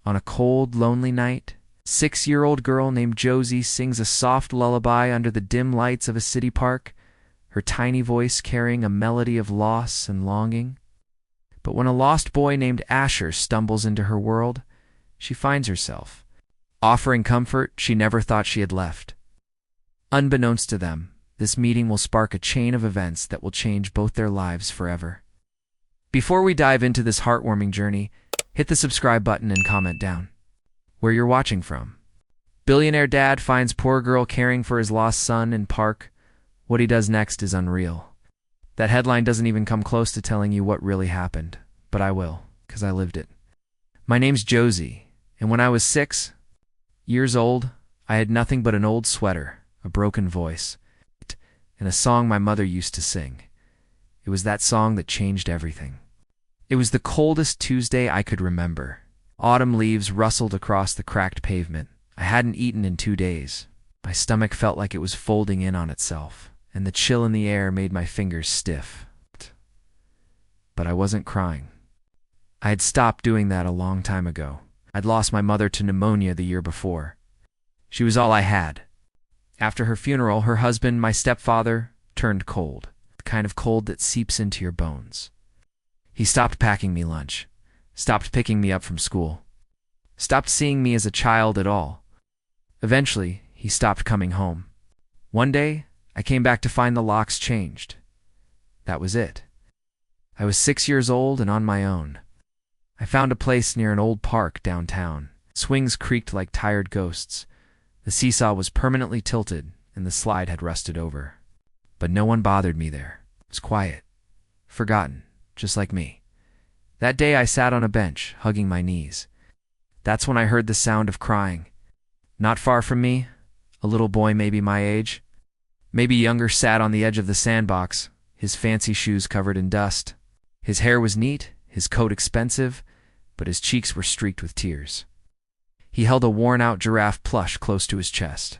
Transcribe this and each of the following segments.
On a cold, lonely night, 6-year-old girl named Josie sings a soft lullaby under the dim lights of a city park, her tiny voice carrying a melody of loss and longing. But when a lost boy named Asher stumbles into her world, she finds herself, offering comfort she never thought she had left. Unbeknownst to them, this meeting will spark a chain of events that will change both their lives forever. Before we dive into this heartwarming journey, hit the subscribe button and comment down where you're watching from. Billionaire dad finds poor girl caring for his lost son in park. What he does next is unreal. That headline doesn't even come close to telling you what really happened, but I will, because I lived it. My name's Josie, and when I was 6 years old, I had nothing but an old sweater, a broken voice, and a song my mother used to sing. It was that song that changed everything. It was the coldest Tuesday I could remember. Autumn leaves rustled across the cracked pavement. I hadn't eaten in 2 days. My stomach felt like it was folding in on itself, and the chill in the air made my fingers stiff. But I wasn't crying. I had stopped doing that a long time ago. I'd lost my mother to pneumonia the year before. She was all I had. After her funeral, her husband, my stepfather, turned cold, the kind of cold that seeps into your bones. He stopped packing me lunch, stopped picking me up from school, stopped seeing me as a child at all. Eventually, he stopped coming home. One day, I came back to find the locks changed. That was it. I was 6 years old and on my own. I found a place near an old park downtown. Swings creaked like tired ghosts. The seesaw was permanently tilted, and the slide had rusted over. But no one bothered me there. It was quiet, forgotten, just like me. That day I sat on a bench, hugging my knees. That's when I heard the sound of crying. Not far from me, a little boy maybe my age, maybe younger, sat on the edge of the sandbox, his fancy shoes covered in dust. His hair was neat, his coat expensive, but his cheeks were streaked with tears. He held a worn-out giraffe plush close to his chest.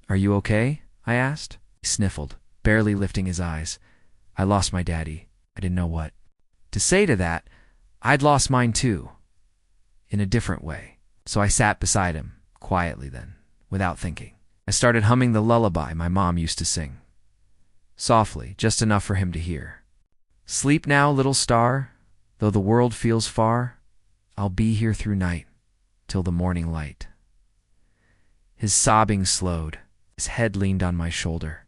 "Are you okay?" I asked. He sniffled, barely lifting his eyes. "I lost my daddy." I didn't know what to say to that. I'd lost mine too, in a different way. So I sat beside him, quietly then, without thinking. I started humming the lullaby my mom used to sing. Softly, just enough for him to hear. "Sleep now, little star, though the world feels far, I'll be here through night, till the morning light." His sobbing slowed. His head leaned on my shoulder.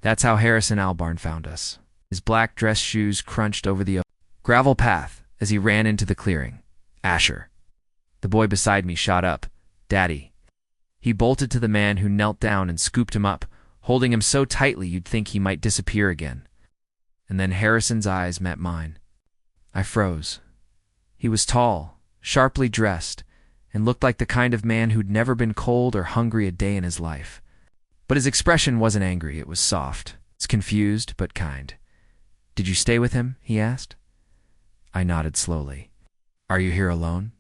That's how Harrison Albarn found us. His black dress shoes crunched over the gravel path as he ran into the clearing. "Asher." The boy beside me shot up. "Daddy." He bolted to the man who knelt down and scooped him up, holding him so tightly you'd think he might disappear again. And then Harrison's eyes met mine. I froze. He was tall, sharply dressed, and looked like the kind of man who'd never been cold or hungry a day in his life. But his expression wasn't angry, it was soft. It's confused, but kind. "Did you stay with him?" he asked. I nodded slowly. "Are you here alone?"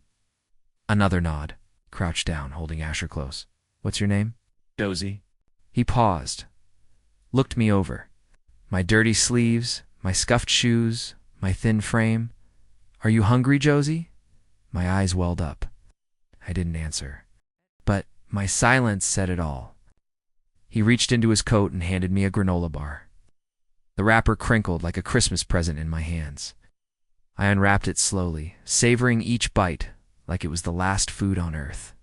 Another nod. Crouched down, holding Asher close. "What's your name?" "Josie." He paused, looked me over. My dirty sleeves, my scuffed shoes, my thin frame. "Are you hungry, Josie?" My eyes welled up. I didn't answer. But my silence said it all. He reached into his coat and handed me a granola bar. The wrapper crinkled like a Christmas present in my hands. I unwrapped it slowly, savoring each bite like it was the last food on earth.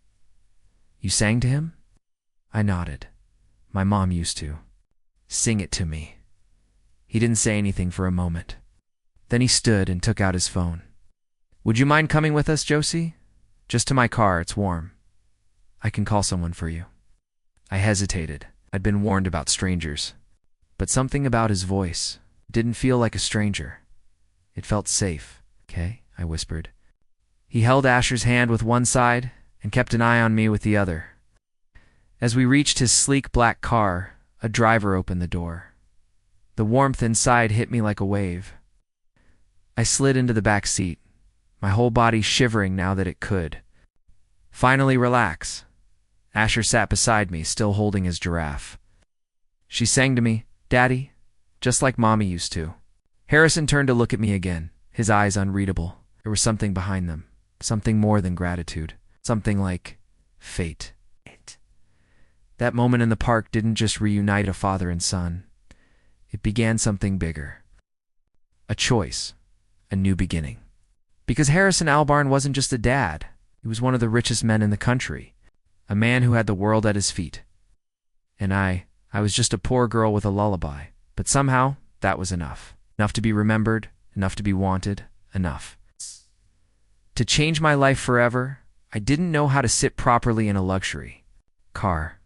"You sang to him?" I nodded. My mom used to. "Sing it to me." He didn't say anything for a moment. Then he stood and took out his phone. "Would you mind coming with us, Josie? Just to my car, it's warm. I can call someone for you." I hesitated. I'd been warned about strangers. But something about his voice didn't feel like a stranger. It felt safe. "Okay," I whispered. He held Asher's hand with one side and kept an eye on me with the other. As we reached his sleek black car, a driver opened the door. The warmth inside hit me like a wave. I slid into the back seat, my whole body shivering now that it could. "Finally relax." Asher sat beside me, still holding his giraffe. She sang to me, "Daddy," just like Mommy used to. Harrison turned to look at me again, his eyes unreadable. There was something behind them. Something more than gratitude. Something like fate. That moment in the park didn't just reunite a father and son. It began something bigger. A choice. A new beginning. Because Harrison Albarn wasn't just a dad. He was one of the richest men in the country. A man who had the world at his feet. And I was just a poor girl with a lullaby. But somehow, that was enough. Enough to be remembered, enough to be wanted, enough. To change my life forever, I didn't know how to sit properly in a luxury car.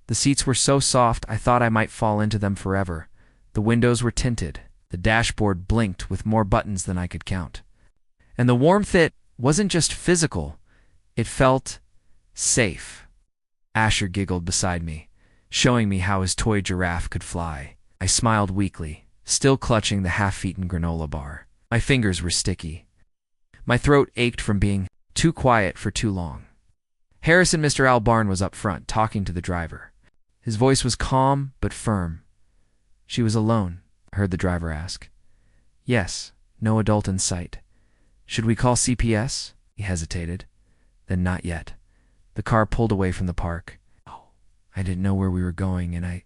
The seats were so soft I thought I might fall into them forever. The windows were tinted. The dashboard blinked with more buttons than I could count. And the warmth, it wasn't just physical. It felt safe. Asher giggled beside me, showing me how his toy giraffe could fly. I smiled weakly, still clutching the half-eaten granola bar. My fingers were sticky. My throat ached from being too quiet for too long. Harrison Mr. Albarn was up front, talking to the driver. His voice was calm but firm. "She was alone?" I heard the driver ask. "Yes, no adult in sight." "Should we call CPS?" He hesitated. Then not yet. The car pulled away from the park. I didn't know where we were going, and I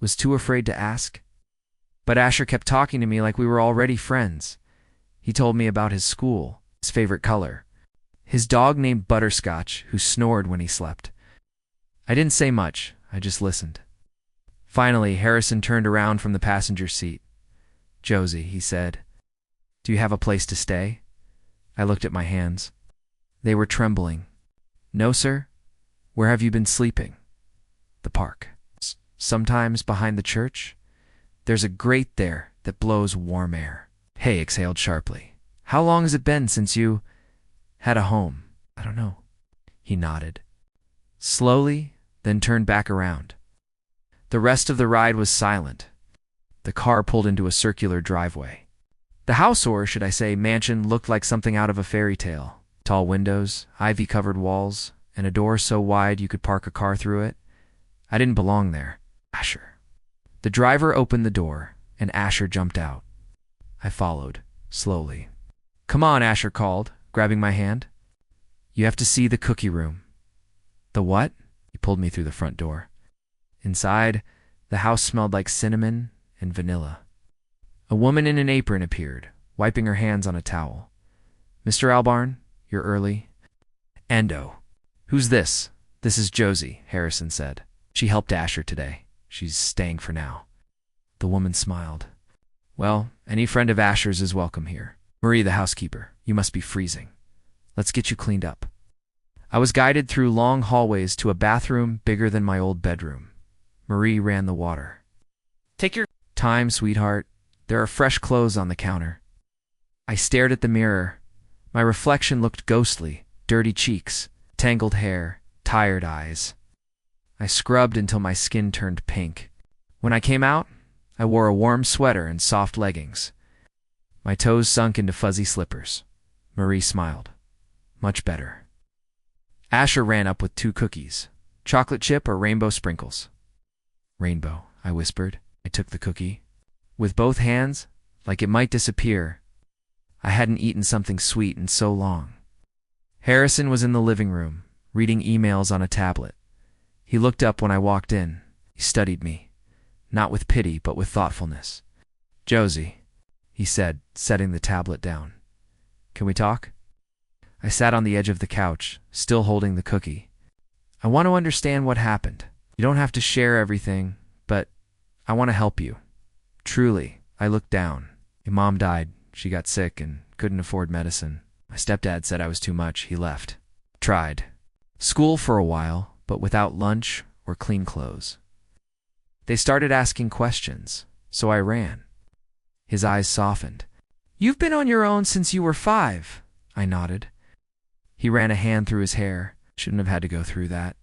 was too afraid to ask. But Asher kept talking to me like we were already friends. He told me about his school, his favorite color, his dog named Butterscotch, who snored when he slept. I didn't say much. I just listened. Finally, Harrison turned around from the passenger seat. "Josie," he said, "do you have a place to stay?" I looked at my hands. They were trembling. "No, sir. Where have you been sleeping?" "The park. Sometimes behind the church. There's a grate there that blows warm air." Hay exhaled sharply. "How long has it been since you had a home?" "I don't know." He nodded. Slowly, then turned back around. The rest of the ride was silent. The car pulled into a circular driveway. The house, or should I say mansion, looked like something out of a fairy tale. Tall windows, ivy-covered walls, and a door so wide you could park a car through it. I didn't belong there. Asher. The driver opened the door, and Asher jumped out. I followed, slowly. "Come on," Asher called, grabbing my hand. "You have to see the cookie room." "The what?" He pulled me through the front door. Inside, the house smelled like cinnamon and vanilla. A woman in an apron appeared, wiping her hands on a towel. "Mr. Albarn, you're early." "Endo." "Who's this?" "This is Josie," Harrison said. "She helped Asher today. She's staying for now." The woman smiled. "Well, any friend of Asher's is welcome here. Marie, the housekeeper, you must be freezing. Let's get you cleaned up." I was guided through long hallways to a bathroom bigger than my old bedroom. Marie ran the water. "Take your time, sweetheart. There are fresh clothes on the counter." I stared at the mirror. My reflection looked ghostly, dirty cheeks, tangled hair, tired eyes. I scrubbed until my skin turned pink. When I came out, I wore a warm sweater and soft leggings. My toes sunk into fuzzy slippers. Marie smiled. "Much better." Asher ran up with 2 cookies. "Chocolate chip or rainbow sprinkles?" "Rainbow," I whispered. I took the cookie. With both hands, like it might disappear. I hadn't eaten something sweet in so long. Harrison was in the living room, reading emails on a tablet. He looked up when I walked in. He studied me, not with pity, but with thoughtfulness. "Josie," he said, setting the tablet down. "Can we talk?" I sat on the edge of the couch, still holding the cookie. "I want to understand what happened. You don't have to share everything, but I want to help you. Truly." I looked down. "Your mom died. She got sick and couldn't afford medicine. My stepdad said I was too much. He left. Tried. School for a while, but without lunch or clean clothes. They started asking questions, so I ran." His eyes softened. "You've been on your own since you were 5. I nodded. He ran a hand through his hair. Shouldn't have had to go through that.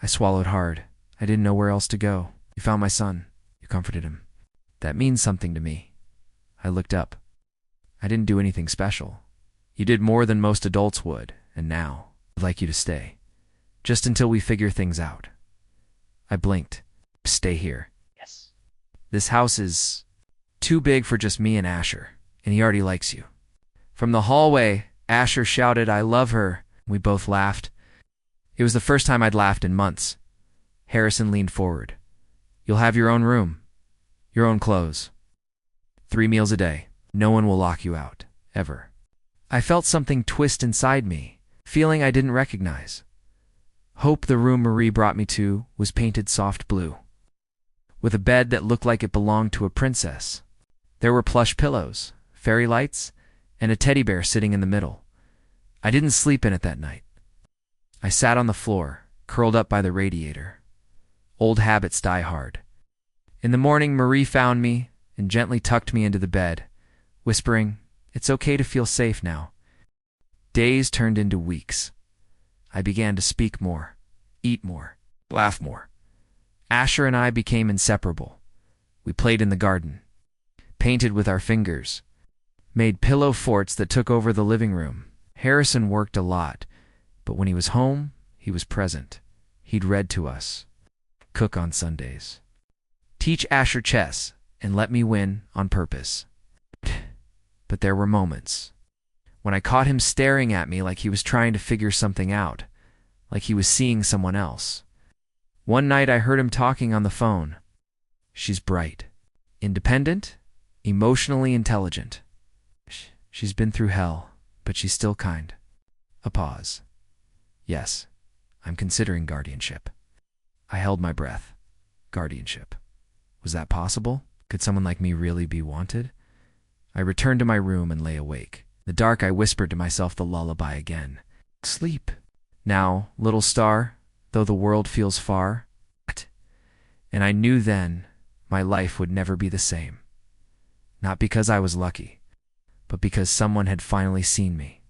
I swallowed hard. I didn't know where else to go. "You found my son. You comforted him. That means something to me." I looked up. "I didn't do anything special. You did more than most adults would, and now I'd like you to stay. Just until we figure things out." I blinked. "Stay here." "Yes." "This house is too big for just me and Asher, and he already likes you." From the hallway, Asher shouted, "I love her." We both laughed. It was the first time I'd laughed in months. Harrison leaned forward. "You'll have your own room, your own clothes. 3 meals a day. No one will lock you out, ever." I felt something twist inside me, feeling I didn't recognize. Hope, the room Marie brought me to, was painted soft blue, with a bed that looked like it belonged to a princess. There were plush pillows, fairy lights, and a teddy bear sitting in the middle. I didn't sleep in it that night. I sat on the floor, curled up by the radiator. Old habits die hard. In the morning, Marie found me and gently tucked me into the bed, whispering, "It's okay to feel safe now." Days turned into weeks. I began to speak more, eat more, laugh more. Asher and I became inseparable. We played in the garden, painted with our fingers, made pillow forts that took over the living room. Harrison worked a lot, but when he was home, he was present. He'd read to us, cook on Sundays, teach Asher chess, and let me win on purpose. But there were moments when I caught him staring at me like he was trying to figure something out, like he was seeing someone else. One night I heard him talking on the phone. "She's bright, independent, emotionally intelligent. She's been through hell, but she's still kind." A pause. "Yes, I'm considering guardianship." I held my breath. Guardianship. Was that possible? Could someone like me really be wanted? I returned to my room and lay awake. In the dark, I whispered to myself the lullaby again. "Sleep now, little star, though the world feels far." And I knew then my life would never be the same. Not because I was lucky, but because someone had finally seen me.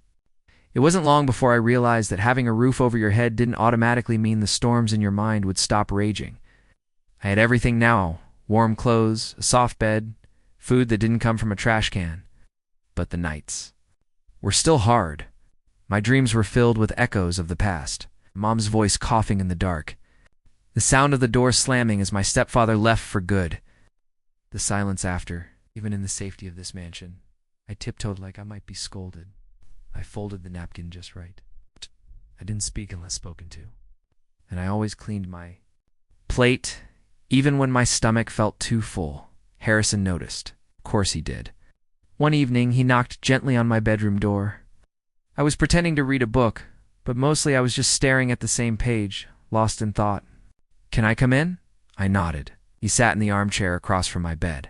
It wasn't long before I realized that having a roof over your head didn't automatically mean the storms in your mind would stop raging. I had everything now: warm clothes, a soft bed, food that didn't come from a trash can. But the nights were still hard. My dreams were filled with echoes of the past. Mom's voice coughing in the dark. The sound of the door slamming as my stepfather left for good. The silence after, even in the safety of this mansion. I tiptoed like I might be scolded. I folded the napkin just right. I didn't speak unless spoken to. And I always cleaned my plate, even when my stomach felt too full. Harrison noticed. Of course he did. One evening, he knocked gently on my bedroom door. I was pretending to read a book, but mostly I was just staring at the same page, lost in thought. "Can I come in?" I nodded. He sat in the armchair across from my bed.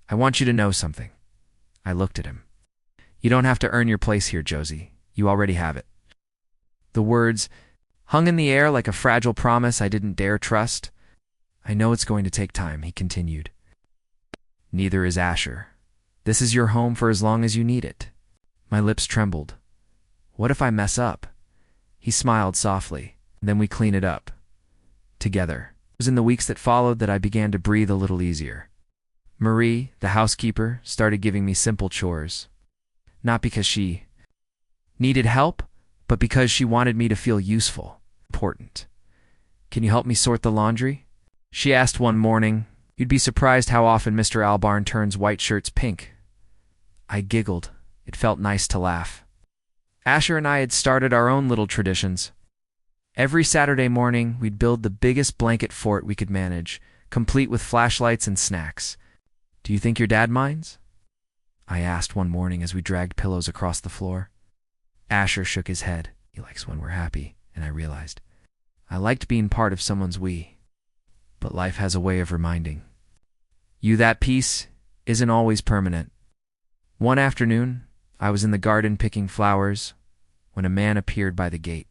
"I want you to know something." I looked at him. "You don't have to earn your place here, Josie. You already have it." The words hung in the air like a fragile promise I didn't dare trust. "I know it's going to take time," he continued. "Neither is Asher. This is your home for as long as you need it." My lips trembled. "What if I mess up?" He smiled softly. "Then we clean it up. Together." It was in the weeks that followed that I began to breathe a little easier. Marie, the housekeeper, started giving me simple chores. Not because she needed help, but because she wanted me to feel useful, important. "Can you help me sort the laundry?" she asked one morning. "You'd be surprised how often Mr. Albarn turns white shirts pink." I giggled. It felt nice to laugh. Asher and I had started our own little traditions. Every Saturday morning, we'd build the biggest blanket fort we could manage, complete with flashlights and snacks. "Do you think your dad minds?" I asked one morning as we dragged pillows across the floor. Asher shook his head. He likes when we're happy, and I realized. I liked being part of someone's we. But life has a way of reminding you that peace isn't always permanent. One afternoon, I was in the garden picking flowers when a man appeared by the gate.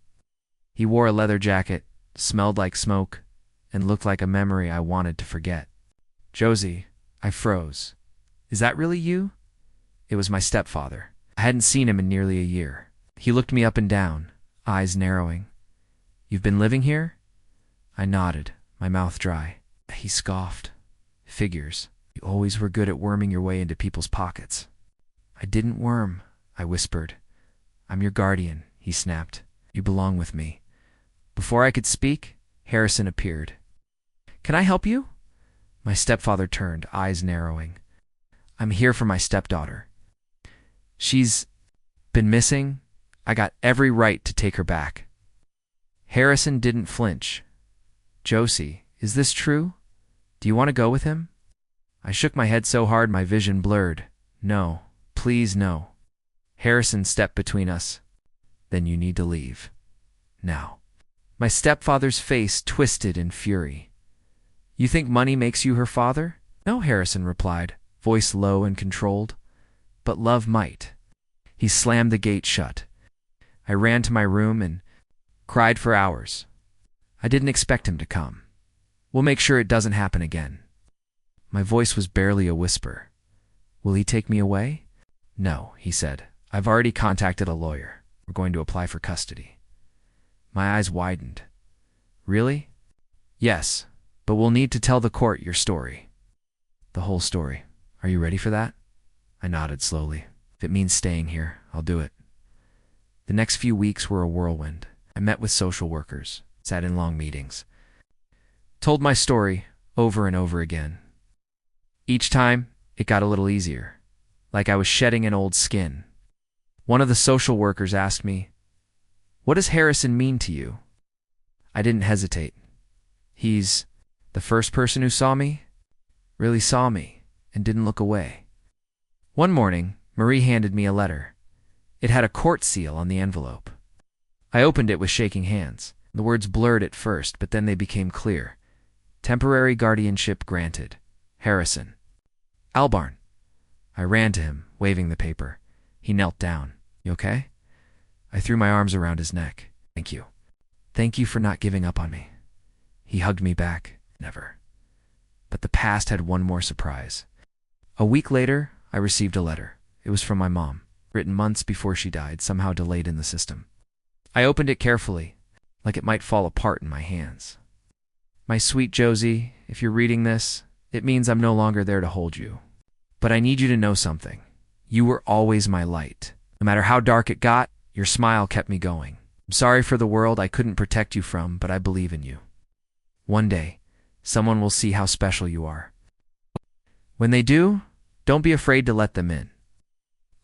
He wore a leather jacket, smelled like smoke, and looked like a memory I wanted to forget. "Josie," I froze. "Is that really you?" It was my stepfather. I hadn't seen him in nearly a year. He looked me up and down, eyes narrowing. "You've been living here?" I nodded, my mouth dry. He scoffed. "Figures. You always were good at worming your way into people's pockets." "I didn't worm," I whispered. "I'm your guardian," he snapped. "You belong with me." Before I could speak, Harrison appeared. "Can I help you?" My stepfather turned, eyes narrowing. "I'm here for my stepdaughter. She's Been missing? I got every right to take her back. Harrison didn't flinch. Josie, is this true? Do you want to go with him? I shook my head so hard my vision blurred. No, please no. Harrison stepped between us. Then you need to leave. Now. My stepfather's face twisted in fury. You think money makes you her father? No, Harrison replied, voice low and controlled. But love might. He slammed the gate shut. I ran to my room and cried for hours. I didn't expect him to come. We'll make sure it doesn't happen again. My voice was barely a whisper. Will he take me away? No, he said. I've already contacted a lawyer. We're going to apply for custody. My eyes widened. Really? Yes, but we'll need to tell the court your story. The whole story. Are you ready for that? I nodded slowly. If it means staying here, I'll do it. The next few weeks were a whirlwind. I met with social workers, sat in long meetings, told my story over and over again. Each time, it got a little easier, like I was shedding an old skin. One of the social workers asked me, "What does Harrison mean to you?" I didn't hesitate. He's the first person who saw me, really saw me, and didn't look away. One morning, Marie handed me a letter. It had a court seal on the envelope. I opened it with shaking hands. The words blurred at first, but then they became clear. Temporary guardianship granted. Harrison. Albarn. I ran to him, waving the paper. He knelt down. You okay? I threw my arms around his neck. Thank you. Thank you for not giving up on me. He hugged me back. Never. But the past had one more surprise. A week later, I received a letter. It was from my mom, written months before she died, somehow delayed in the system. I opened it carefully, like it might fall apart in my hands. My sweet Josie, if you're reading this, it means I'm no longer there to hold you. But I need you to know something. You were always my light. No matter how dark it got, your smile kept me going. I'm sorry for the world I couldn't protect you from, but I believe in you. One day, someone will see how special you are. When they do, don't be afraid to let them in.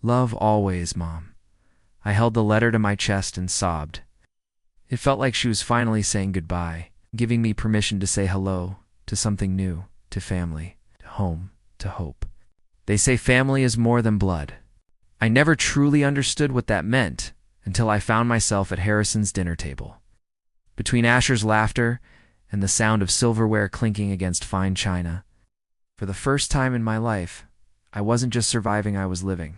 Love always, Mom. I held the letter to my chest and sobbed. It felt like she was finally saying goodbye, giving me permission to say hello to something new, to family, to home, to hope. They say family is more than blood. I never truly understood what that meant until I found myself at Harrison's dinner table. Between Asher's laughter and the sound of silverware clinking against fine china, for the first time in my life, I wasn't just surviving, I was living.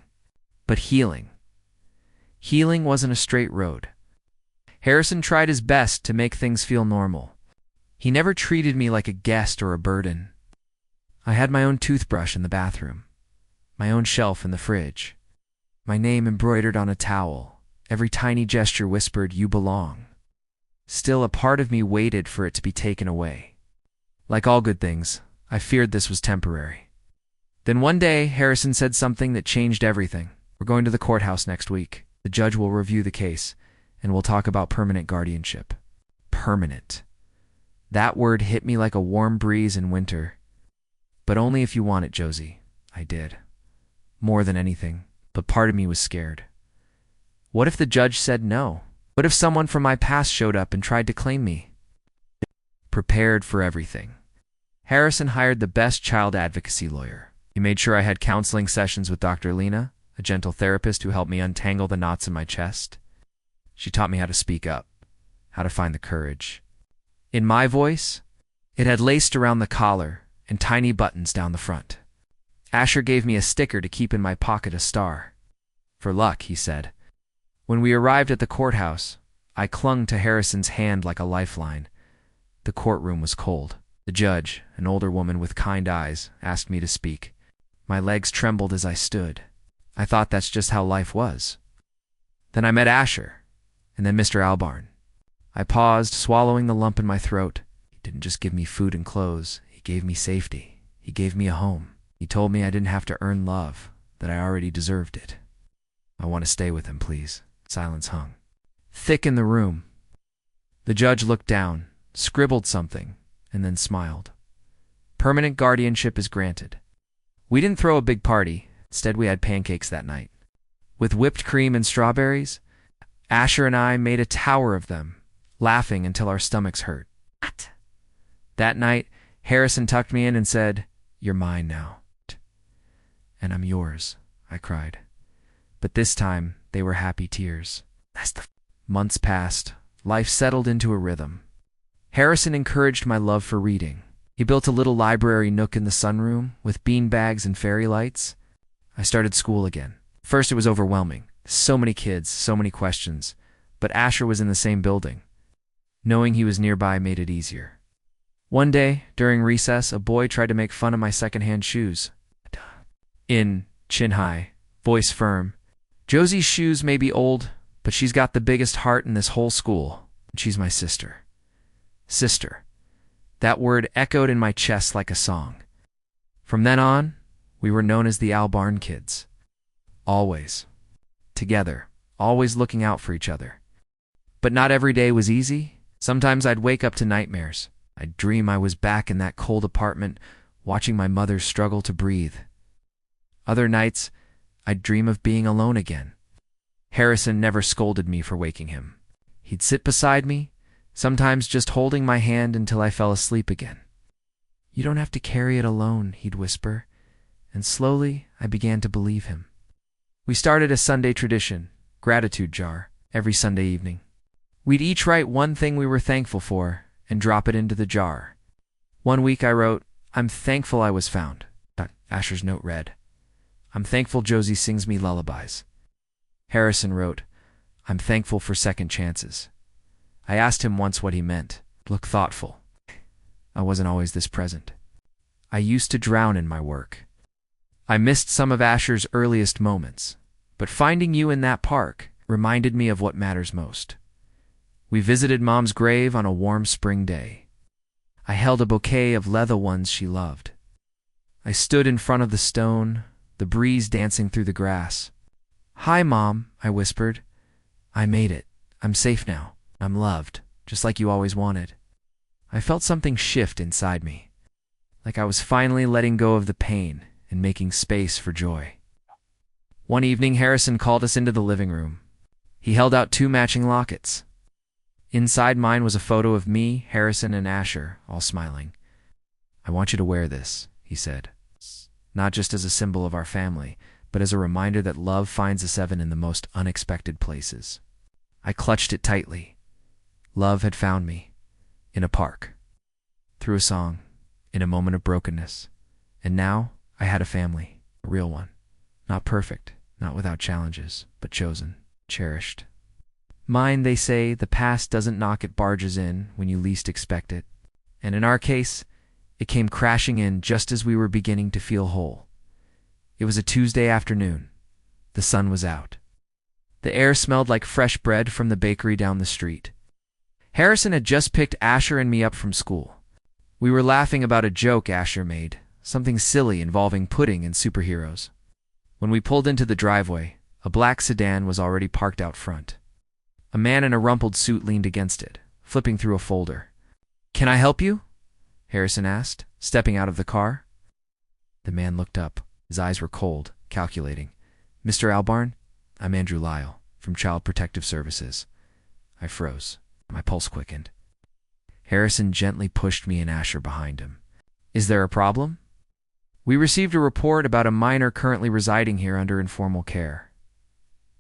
But healing. Healing wasn't a straight road. Harrison tried his best to make things feel normal. He never treated me like a guest or a burden. I had my own toothbrush in the bathroom, my own shelf in the fridge, my name embroidered on a towel. Every tiny gesture whispered, "You belong." Still, a part of me waited for it to be taken away. Like all good things, I feared this was temporary. Then one day, Harrison said something that changed everything. We're going to the courthouse next week. The judge will review the case, and we'll talk about permanent guardianship. Permanent. That word hit me like a warm breeze in winter. But only if you want it, Josie. I did. More than anything, but part of me was scared. What if the judge said no? What if someone from my past showed up and tried to claim me? Prepared for everything. Harrison hired the best child advocacy lawyer. He made sure I had counseling sessions with Dr. Lena, a gentle therapist who helped me untangle the knots in my chest. She taught me how to speak up, how to find the courage. In my voice, it had laced around the collar and tiny buttons down the front. Asher gave me a sticker to keep in my pocket, a star. For luck, he said. When we arrived at the courthouse, I clung to Harrison's hand like a lifeline. The courtroom was cold. The judge, an older woman with kind eyes, asked me to speak. My legs trembled as I stood. I thought that's just how life was. Then I met Asher, and then Mr. Albarn. I paused, swallowing the lump in my throat. He didn't just give me food and clothes. He gave me safety. He gave me a home. He told me I didn't have to earn love, that I already deserved it. I want to stay with him, please. Silence hung thick in the room. The judge looked down, scribbled something, and then smiled. Permanent guardianship is granted. We didn't throw a big party. Instead, we had pancakes that night. with whipped cream and strawberries. Asher and I made a tower of them, laughing until our stomachs hurt. That night, Harrison tucked me in and said, "You're mine now." "And I'm yours," I cried. But this time, they were happy tears. Months passed. Life settled into a rhythm. Harrison encouraged my love for reading. He built a little library nook in the sunroom with beanbags and fairy lights. I started school again. First, it was overwhelming. So many kids, so many questions. But Asher was in the same building. Knowing he was nearby made it easier. One day, during recess, a boy tried to make fun of my secondhand shoes. In chin high, voice firm, "Josie's shoes may be old, but she's got the biggest heart in this whole school. She's my sister." Sister. That word echoed in my chest like a song. From then on, we were known as the Albarn kids. Always. Together. Always looking out for each other. But not every day was easy. Sometimes I'd wake up to nightmares. I'd dream I was back in that cold apartment, watching my mother struggle to breathe. Other nights, I'd dream of being alone again. Harrison never scolded me for waking him. He'd sit beside me, sometimes just holding my hand until I fell asleep again. "You don't have to carry it alone," he'd whisper, and slowly I began to believe him. We started a Sunday tradition, gratitude jar, every Sunday evening. We'd each write one thing we were thankful for and drop it into the jar. One week I wrote, "I'm thankful I was found." Asher's note read, "I'm thankful Josie sings me lullabies." Harrison wrote, "I'm thankful for second chances." I asked him once what he meant. Look thoughtful. I wasn't always this present. I used to drown in my work. I missed some of Asher's earliest moments, but finding you in that park reminded me of what matters most. We visited Mom's grave on a warm spring day. I held a bouquet of leather ones she loved. I stood in front of the stone, the breeze dancing through the grass. "Hi, Mom," I whispered. "I made it. I'm safe now. I'm loved, just like you always wanted." I felt something shift inside me, like I was finally letting go of the pain and making space for joy. One evening, Harrison called us into the living room. He held out 2 matching lockets. Inside mine was a photo of me, Harrison, and Asher, all smiling. "I want you to wear this," he said, "not just as a symbol of our family, but as a reminder that love finds us even in the most unexpected places." I clutched it tightly. Love had found me, in a park, through a song, in a moment of brokenness. And now I had a family, a real one. Not perfect, not without challenges, but chosen, cherished. Mine, they say, the past doesn't knock, it barges in when you least expect it. And in our case, it came crashing in just as we were beginning to feel whole. It was a Tuesday afternoon. The sun was out. The air smelled like fresh bread from the bakery down the street. Harrison had just picked Asher and me up from school. We were laughing about a joke Asher made, something silly involving pudding and superheroes. When we pulled into the driveway, a black sedan was already parked out front. A man in a rumpled suit leaned against it, flipping through a folder. "Can I help you?" Harrison asked, stepping out of the car. The man looked up. His eyes were cold, calculating. "Mr. Albarn, I'm Andrew Lyle, from Child Protective Services." I froze. My pulse quickened. Harrison gently pushed me and Asher behind him. "Is there a problem?" "We received a report about a minor currently residing here under informal care.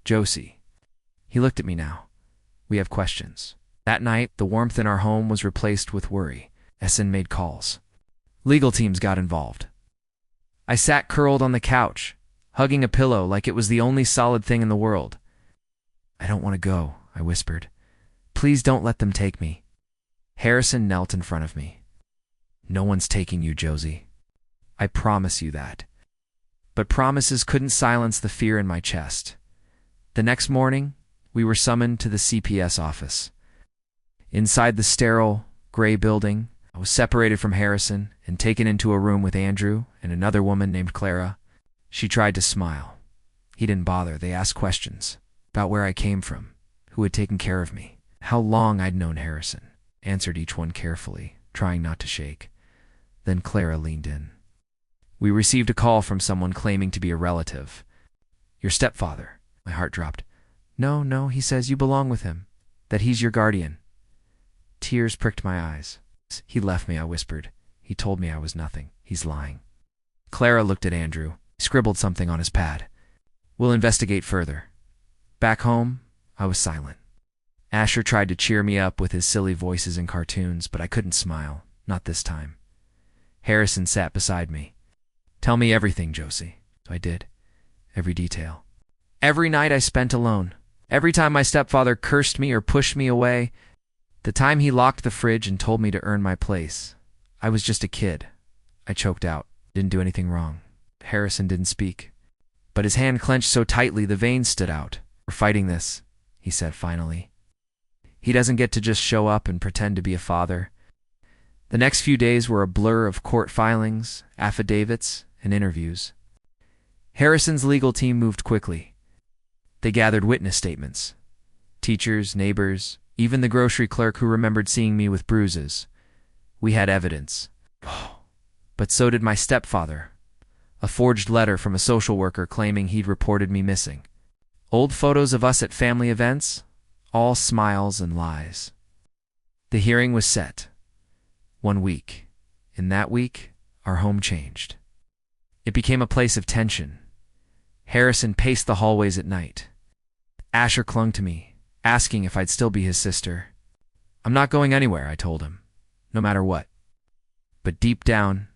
Josie." He looked at me now. "We have questions." That night, the warmth in our home was replaced with worry. Essen made calls. Legal teams got involved. I sat curled on the couch, hugging a pillow like it was the only solid thing in the world. "I don't want to go," I whispered. "Please don't let them take me." Harrison knelt in front of me. "No one's taking you, Josie. I promise you that." But promises couldn't silence the fear in my chest. The next morning, we were summoned to the CPS office. Inside the sterile, gray building, I was separated from Harrison and taken into a room with Andrew and another woman named Clara. She tried to smile. He didn't bother. They asked questions about where I came from, who had taken care of me, how long I'd known Harrison. Answered each one carefully, trying not to shake. Then Clara leaned in. "We received a call from someone claiming to be a relative. Your stepfather. My heart dropped. No, no, he says you belong with him, that he's your guardian. Tears pricked my eyes. He left me, I whispered. He told me I was nothing. He's lying. Clara looked at Andrew. He scribbled something on his pad. We'll investigate further. Back home, I was silent. Asher tried to cheer me up with his silly voices and cartoons, but I couldn't smile. Not this time. Harrison sat beside me. Tell me everything, Josie. So I did. Every detail. Every night I spent alone. Every time my stepfather cursed me or pushed me away. The time he locked the fridge and told me to earn my place. I was just a kid. I choked out. Didn't do anything wrong. Harrison didn't speak. But his hand clenched so tightly the veins stood out. We're fighting this, he said finally. He doesn't get to just show up and pretend to be a father. The next few days were a blur of court filings, affidavits, and interviews. Harrison's legal team moved quickly. They gathered witness statements. Teachers, neighbors, even the grocery clerk who remembered seeing me with bruises. We had evidence. But so did my stepfather. A forged letter from a social worker claiming he'd reported me missing. Old photos of us at family events, all smiles and lies. The hearing was set. 1 week. In that week, our home changed. It became a place of tension. Harrison paced the hallways at night. Asher clung to me, asking if I'd still be his sister. I'm not going anywhere, I told him, no matter what. But deep down,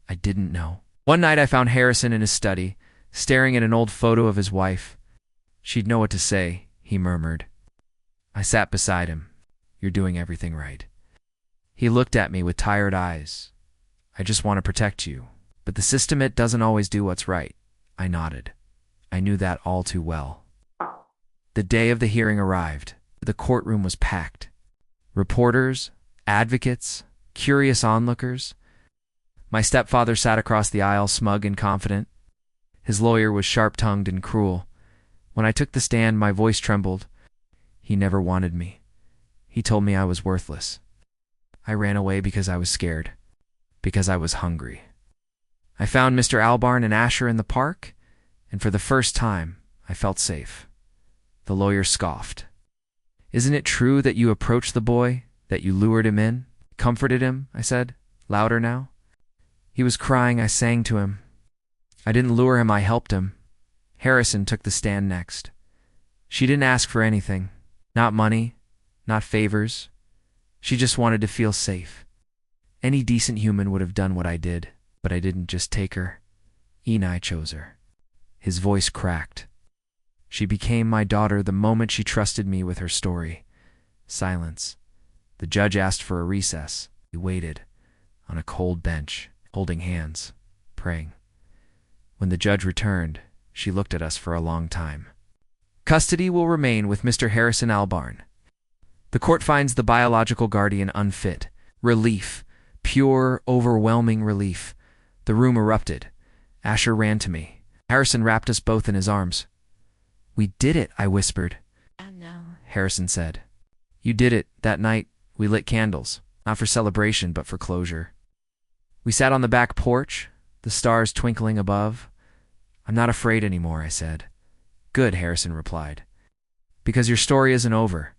I didn't know. One night I found Harrison in his study, staring at an old photo of his wife. She'd know what to say, he murmured. I sat beside him. You're doing everything right. He looked at me with tired eyes. I just want to protect you. But the system, it doesn't always do what's right. I nodded. I knew that all too well. The day of the hearing arrived. The courtroom was packed. Reporters, advocates, curious onlookers. My stepfather sat across the aisle, smug and confident. His lawyer was sharp-tongued and cruel. When I took the stand, my voice trembled. He never wanted me. He told me I was worthless. I ran away because I was scared, because I was hungry. I found Mr. Albarn and Asher in the park, and for the first time, I felt safe. The lawyer scoffed. Isn't it true that you approached the boy, that you lured him in, comforted him? I said, louder now. He was crying. I sang to him. I didn't lure him, I helped him. Harrison took the stand next. She didn't ask for anything. Not money, not favors. She just wanted to feel safe. Any decent human would have done what I did, but I didn't just take her. Eni chose her. His voice cracked. She became my daughter the moment she trusted me with her story. Silence. The judge asked for a recess. We waited, on a cold bench, holding hands, praying. When the judge returned, she looked at us for a long time. Custody will remain with Mr. Harrison Albarn. The court finds the biological guardian unfit. Relief. Pure, overwhelming relief. The room erupted. Asher ran to me. Harrison wrapped us both in his arms. We did it, I whispered. I know. Harrison said. You did it. That night, we lit candles. Not for celebration, but for closure. We sat on the back porch, the stars twinkling above. I'm not afraid anymore, I said. Good, Harrison replied. Because your story isn't over.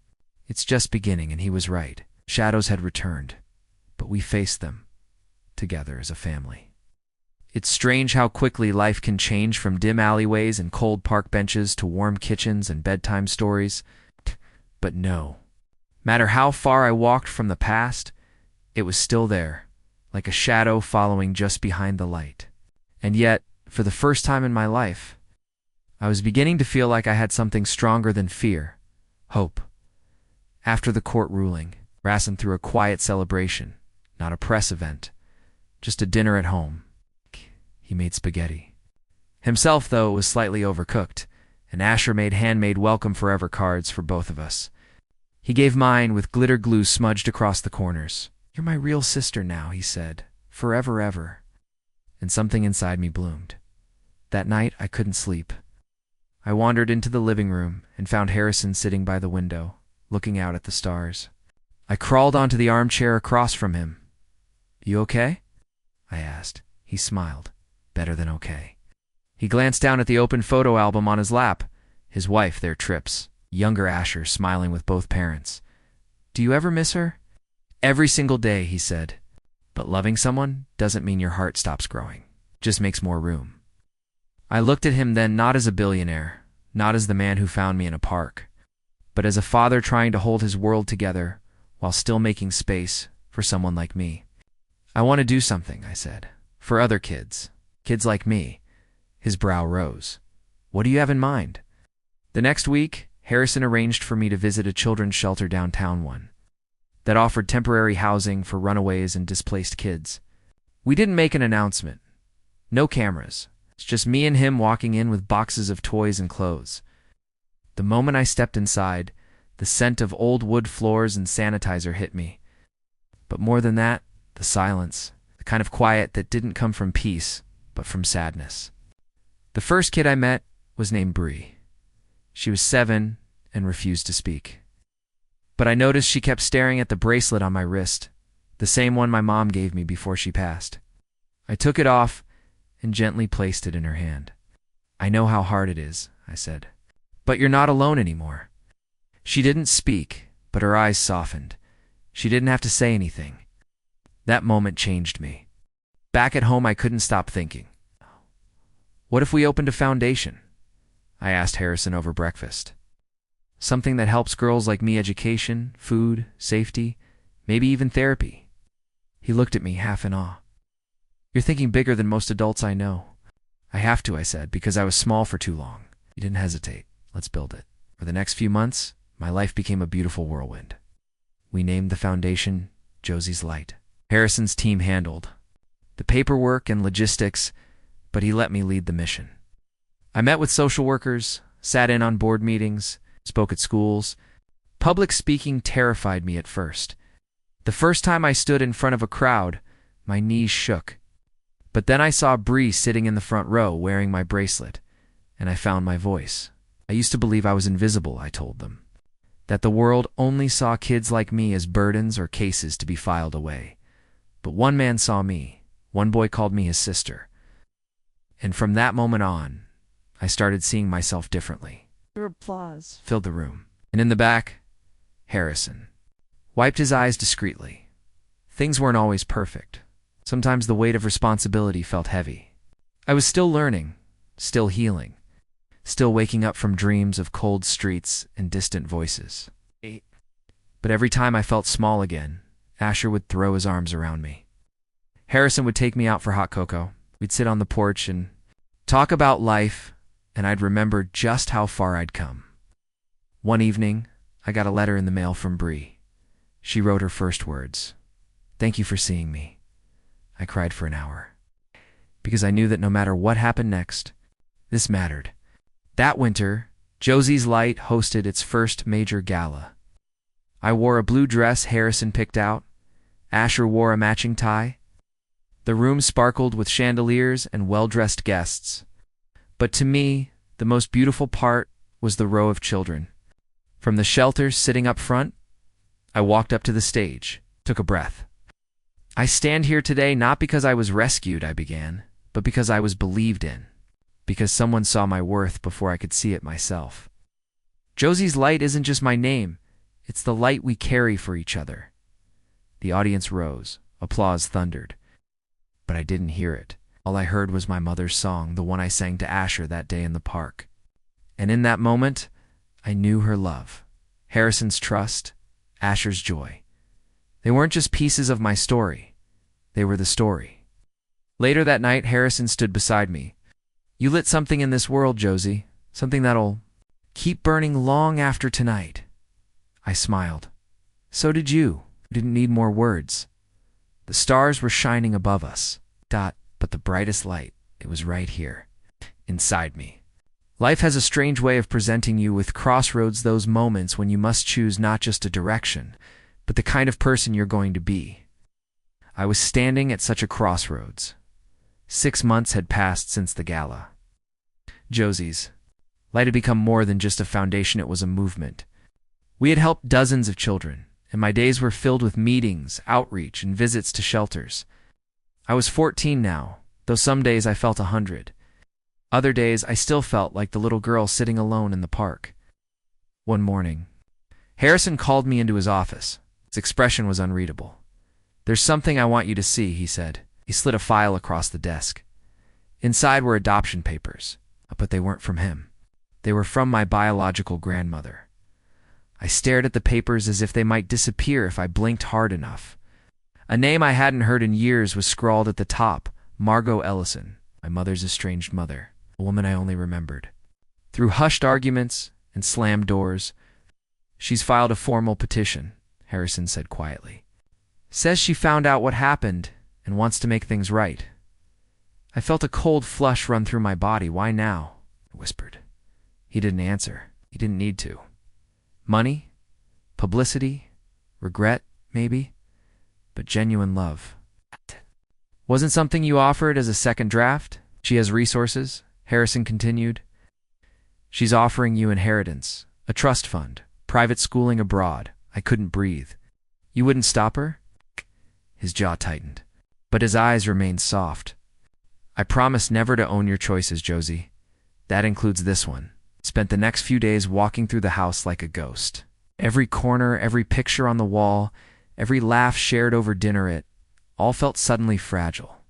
It's just beginning, and he was right. Shadows had returned, but we faced them, together as a family. It's strange how quickly life can change from dim alleyways and cold park benches to warm kitchens and bedtime stories. But no. Matter how far I walked from the past, it was still there, like a shadow following just behind the light. And yet, for the first time in my life, I was beginning to feel like I had something stronger than fear, hope. After the court ruling, Rassin threw a quiet celebration, not a press event, just a dinner at home. He made spaghetti. Himself, though, was slightly overcooked, and Asher made handmade welcome forever cards for both of us. He gave mine with glitter glue smudged across the corners. You're my real sister now, he said, forever ever. And something inside me bloomed. That night, I couldn't sleep. I wandered into the living room and found Harrison sitting by the window, looking out at the stars. I crawled onto the armchair across from him. You okay? I asked. He smiled. Better than okay. He glanced down at the open photo album on his lap. his wife there trips, younger Asher smiling with both parents. Do you ever miss her? Every single day, he said. But loving someone doesn't mean your heart stops growing, just makes more room. I looked at him then not as a billionaire, not as the man who found me in a park, but as a father trying to hold his world together while still making space for someone like me. I want to do something, I said, for other kids like me. His brow rose. What do you have in mind? The next week, Harrison arranged for me to visit a children's shelter downtown, one that offered temporary housing for runaways and displaced kids. We didn't make an announcement. No cameras. It's just me and him walking in with boxes of toys and clothes. The moment I stepped inside, the scent of old wood floors and sanitizer hit me. But more than that, the silence, the kind of quiet that didn't come from peace, but from sadness. The first kid I met was named Bree. She was 7 and refused to speak. But I noticed she kept staring at the bracelet on my wrist, the same one my mom gave me before she passed. I took it off and gently placed it in her hand. I know how hard it is, I said. But you're not alone anymore. She didn't speak, but her eyes softened. She didn't have to say anything. That moment changed me. Back at home, I couldn't stop thinking. What if we opened a foundation? I asked Harrison over breakfast. Something that helps girls like me education, food, safety, maybe even therapy. He looked at me half in awe. You're thinking bigger than most adults I know. I have to, I said, because I was small for too long. He didn't hesitate. Let's build it. For the next few months, my life became a beautiful whirlwind. We named the foundation Josie's Light. Harrison's team handled the paperwork and logistics, but he let me lead the mission. I met with social workers, sat in on board meetings, spoke at schools. Public speaking terrified me at first. The first time I stood in front of a crowd, my knees shook. But then I saw Bree sitting in the front row wearing my bracelet, and I found my voice. I used to believe I was invisible, I told them. That the world only saw kids like me as burdens or cases to be filed away. But one man saw me. One boy called me his sister. And from that moment on, I started seeing myself differently. Your applause filled the room. And in the back, Harrison wiped his eyes discreetly. Things weren't always perfect. Sometimes the weight of responsibility felt heavy. I was still learning, still healing, still waking up from dreams of cold streets and distant voices. But every time I felt small again, Asher would throw his arms around me. Harrison would take me out for hot cocoa. We'd sit on the porch and talk about life, and I'd remember just how far I'd come. One evening, I got a letter in the mail from Bree. She wrote her first words. Thank you for seeing me. I cried for an hour. Because I knew that no matter what happened next, this mattered. That winter, Josie's Light hosted its first major gala. I wore a blue dress Harrison picked out. Asher wore a matching tie. The room sparkled with chandeliers and well-dressed guests. But to me, the most beautiful part was the row of children. From the shelters sitting up front, I walked up to the stage, took a breath. I stand here today not because I was rescued, I began, but because I was believed in, because someone saw my worth before I could see it myself. Josie's Light isn't just my name, it's the light we carry for each other. The audience rose, applause thundered, but I didn't hear it. All I heard was my mother's song, the one I sang to Asher that day in the park. And in that moment, I knew her love, Harrison's trust, Asher's joy. They weren't just pieces of my story. They were the story. Later that night, Harrison stood beside me. You lit something in this world, Josie, something that'll keep burning long after tonight. I smiled. So did you. You didn't need more words. The stars were shining above us. But the brightest light, it was right here, inside me. Life has a strange way of presenting you with crossroads, those moments when you must choose not just a direction, but the kind of person you're going to be. I was standing at such a crossroads. 6 months had passed since the gala. Josie's Light had become more than just a foundation, it was a movement. We had helped dozens of children, and my days were filled with meetings, outreach, and visits to shelters. I was 14 now, though some days I felt 100. Other days, I still felt like the little girl sitting alone in the park. One morning, Harrison called me into his office. His expression was unreadable. "There's something I want you to see," he said. He slid a file across the desk. Inside were adoption papers, but they weren't from him. They were from my biological grandmother. I stared at the papers as if they might disappear if I blinked hard enough. A name I hadn't heard in years was scrawled at the top: Margot Ellison, my mother's estranged mother, a woman I only remembered. Through hushed arguments and slammed doors, "She's filed a formal petition," Harrison said quietly. "Says she found out what happened and wants to make things right." I felt a cold flush run through my body. "Why now?" I whispered. He didn't answer. He didn't need to. Money? Publicity? Regret, maybe? But genuine love. "Wasn't something you offered as a second draft? She has resources," Harrison continued. "She's offering you inheritance, a trust fund, private schooling abroad." I couldn't breathe. "You wouldn't stop her?" His jaw tightened, but his eyes remained soft. "I promise never to own your choices, Josie. That includes this one." Spent the next few days walking through the house like a ghost. Every corner, every picture on the wall, every laugh shared over dinner, it all felt suddenly fragile.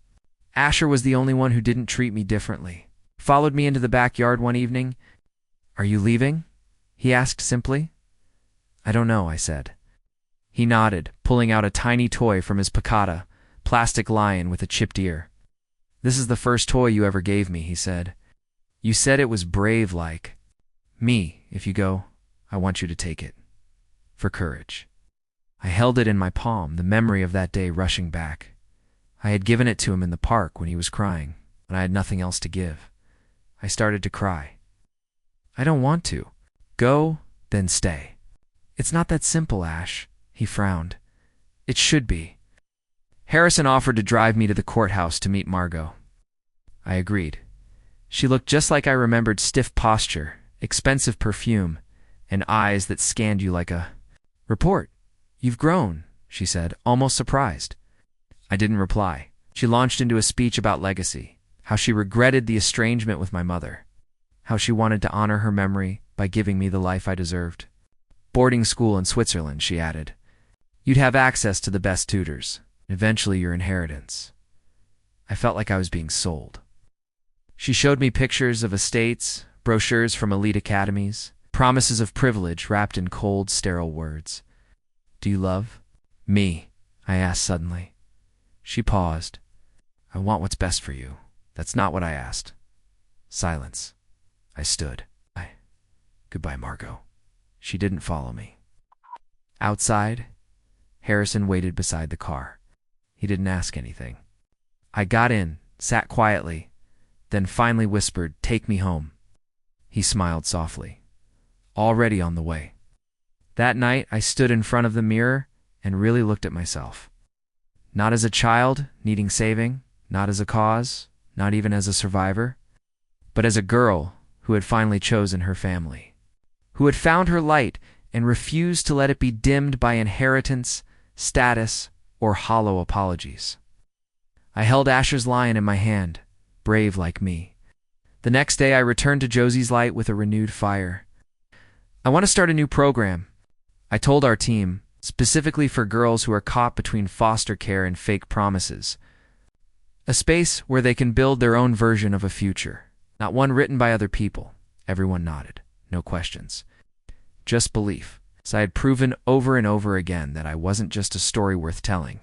Asher was the only one who didn't treat me differently. Followed me into the backyard one evening. "Are you leaving?" he asked simply. "I don't know," I said. He nodded, pulling out a tiny toy from his piccata, plastic lion with a chipped ear. "This is the first toy you ever gave me," he said. "You said it was brave like me. If you go, I want you to take it. For courage." I held it in my palm, the memory of that day rushing back. I had given it to him in the park when he was crying, and I had nothing else to give. I started to cry. "I don't want to." "Go, then stay." "It's not that simple, Ash," he frowned. "It should be." Harrison offered to drive me to the courthouse to meet Margot. I agreed. She looked just like I remembered: stiff posture, expensive perfume, and eyes that scanned you like a report. "You've grown," she said, almost surprised. I didn't reply. She launched into a speech about legacy, how she regretted the estrangement with my mother, how she wanted to honor her memory by giving me the life I deserved. "Boarding school in Switzerland," she added. "You'd have access to the best tutors, and eventually your inheritance." I felt like I was being sold. She showed me pictures of estates, brochures from elite academies, promises of privilege wrapped in cold, sterile words. "Do you love me?" I asked suddenly. She paused. "I want what's best for you." "That's not what I asked." Silence. I stood. Goodbye, Margot." She didn't follow me. Outside, Harrison waited beside the car. He didn't ask anything. I got in, sat quietly, then finally whispered, "Take me home." He smiled softly. "Already on the way." That night, I stood in front of the mirror and really looked at myself. Not as a child needing saving, not as a cause, not even as a survivor, but as a girl who had finally chosen her family, who had found her light and refused to let it be dimmed by inheritance, status, or hollow apologies. I held Asher's lion in my hand, brave like me. The next day, I returned to Josie's light with a renewed fire. "I want to start a new program," I told our team, specifically for girls who are caught between foster care and fake promises. A space where they can build their own version of a future, not one written by other people. Everyone nodded. No questions. Just belief. So I had proven over and over again that I wasn't just a story worth telling.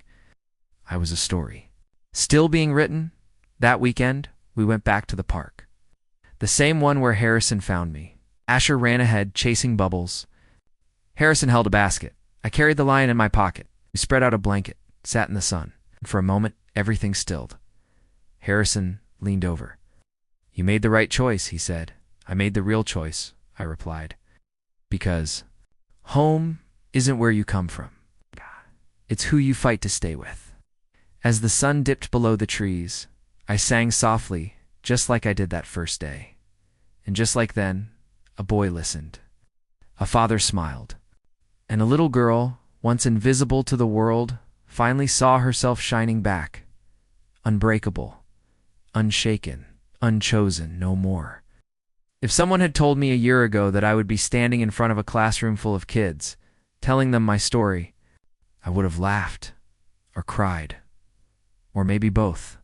I was a story. Still being written, that weekend, we went back to the park. The same one where Harrison found me. Asher ran ahead, chasing bubbles. Harrison held a basket. I carried the lion in my pocket. We spread out a blanket, sat in the sun, and for a moment, everything stilled. Harrison leaned over. "You made the right choice," he said. "I made the real choice," I replied. Because home isn't where you come from. It's who you fight to stay with. As the sun dipped below the trees, I sang softly, just like I did that first day. And just like then, a boy listened. A father smiled. And a little girl, once invisible to the world, finally saw herself shining back. Unbreakable, unshaken, unchosen no more. If someone had told me a year ago that I would be standing in front of a classroom full of kids, telling them my story, I would have laughed, or cried, or maybe both.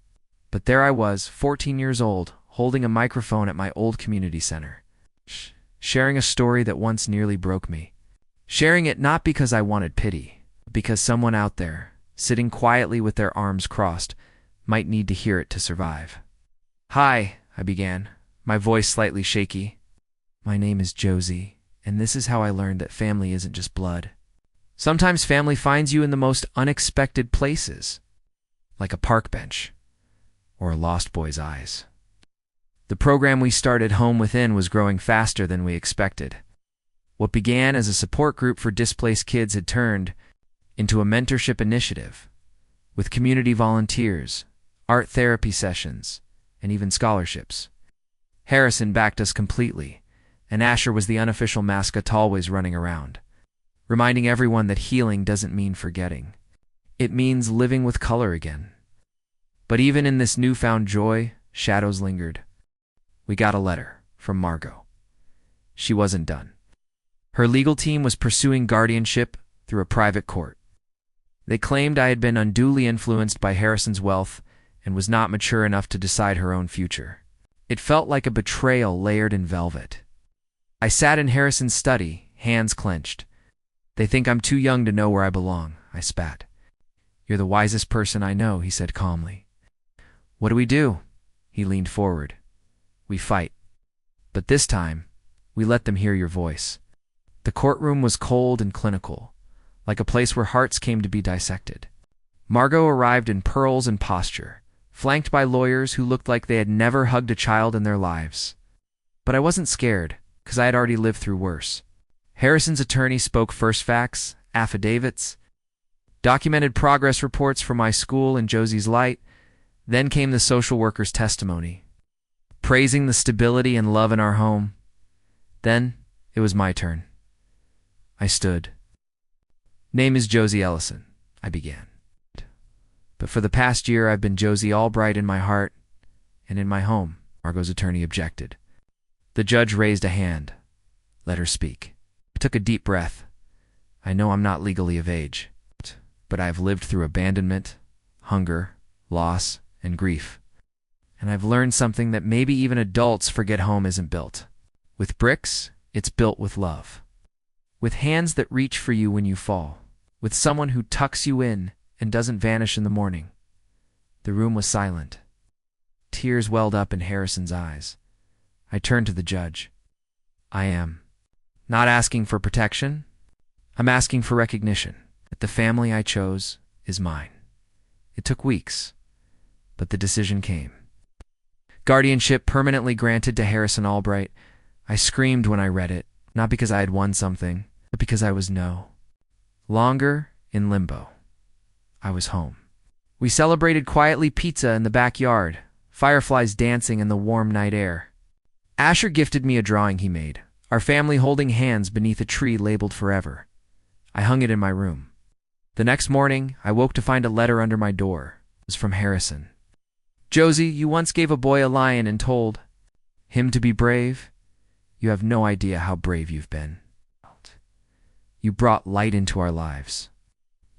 But there I was, 14 years old, holding a microphone at my old community center, sharing a story that once nearly broke me. Sharing it not because I wanted pity, but because someone out there, sitting quietly with their arms crossed, might need to hear it to survive. "Hi," I began, my voice slightly shaky. "My name is Josie, and this is how I learned that family isn't just blood. Sometimes family finds you in the most unexpected places, like a park bench or a lost boy's eyes." The program we started, Home Within, was growing faster than we expected. What began as a support group for displaced kids had turned into a mentorship initiative, with community volunteers, art therapy sessions, and even scholarships. Harrison backed us completely, and Asher was the unofficial mascot always running around, reminding everyone that healing doesn't mean forgetting. It means living with color again. But even in this newfound joy, shadows lingered. We got a letter from Margot. She wasn't done. Her legal team was pursuing guardianship through a private court. They claimed I had been unduly influenced by Harrison's wealth and was not mature enough to decide her own future. It felt like a betrayal layered in velvet. I sat in Harrison's study, hands clenched. "They think I'm too young to know where I belong," I spat. "You're the wisest person I know," he said calmly. "What do we do?" He leaned forward. "We fight. But this time, we let them hear your voice." The courtroom was cold and clinical, like a place where hearts came to be dissected. Margot arrived in pearls and posture, flanked by lawyers who looked like they had never hugged a child in their lives. But I wasn't scared, because I had already lived through worse. Harrison's attorney spoke first facts, affidavits, documented progress reports from my school and Josie's light. Then came the social worker's testimony, praising the stability and love in our home. Then it was my turn. I stood. "Name is Josie Ellison," I began. "But for the past year I've been Josie Albright in my heart and in my home," Margot's attorney objected. The judge raised a hand. "Let her speak." I took a deep breath. "I know I'm not legally of age, but I've lived through abandonment, hunger, loss, and grief. And I've learned something that maybe even adults forget: home isn't built with bricks, it's built with love. With hands that reach for you when you fall. With someone who tucks you in and doesn't vanish in the morning." The room was silent. Tears welled up in Harrison's eyes. I turned to the judge. "I am not asking for protection. I'm asking for recognition that the family I chose is mine." It took weeks, but the decision came. Guardianship permanently granted to Harrison Albright. I screamed when I read it, not because I had won something, but because I was no longer in limbo. I was home. We celebrated quietly, pizza in the backyard, fireflies dancing in the warm night air. Asher gifted me a drawing he made, our family holding hands beneath a tree labeled forever. I hung it in my room. The next morning, I woke to find a letter under my door. It was from Harrison. "Josie, you once gave a boy a lion and told him to be brave. You have no idea how brave you've been. You brought light into our lives.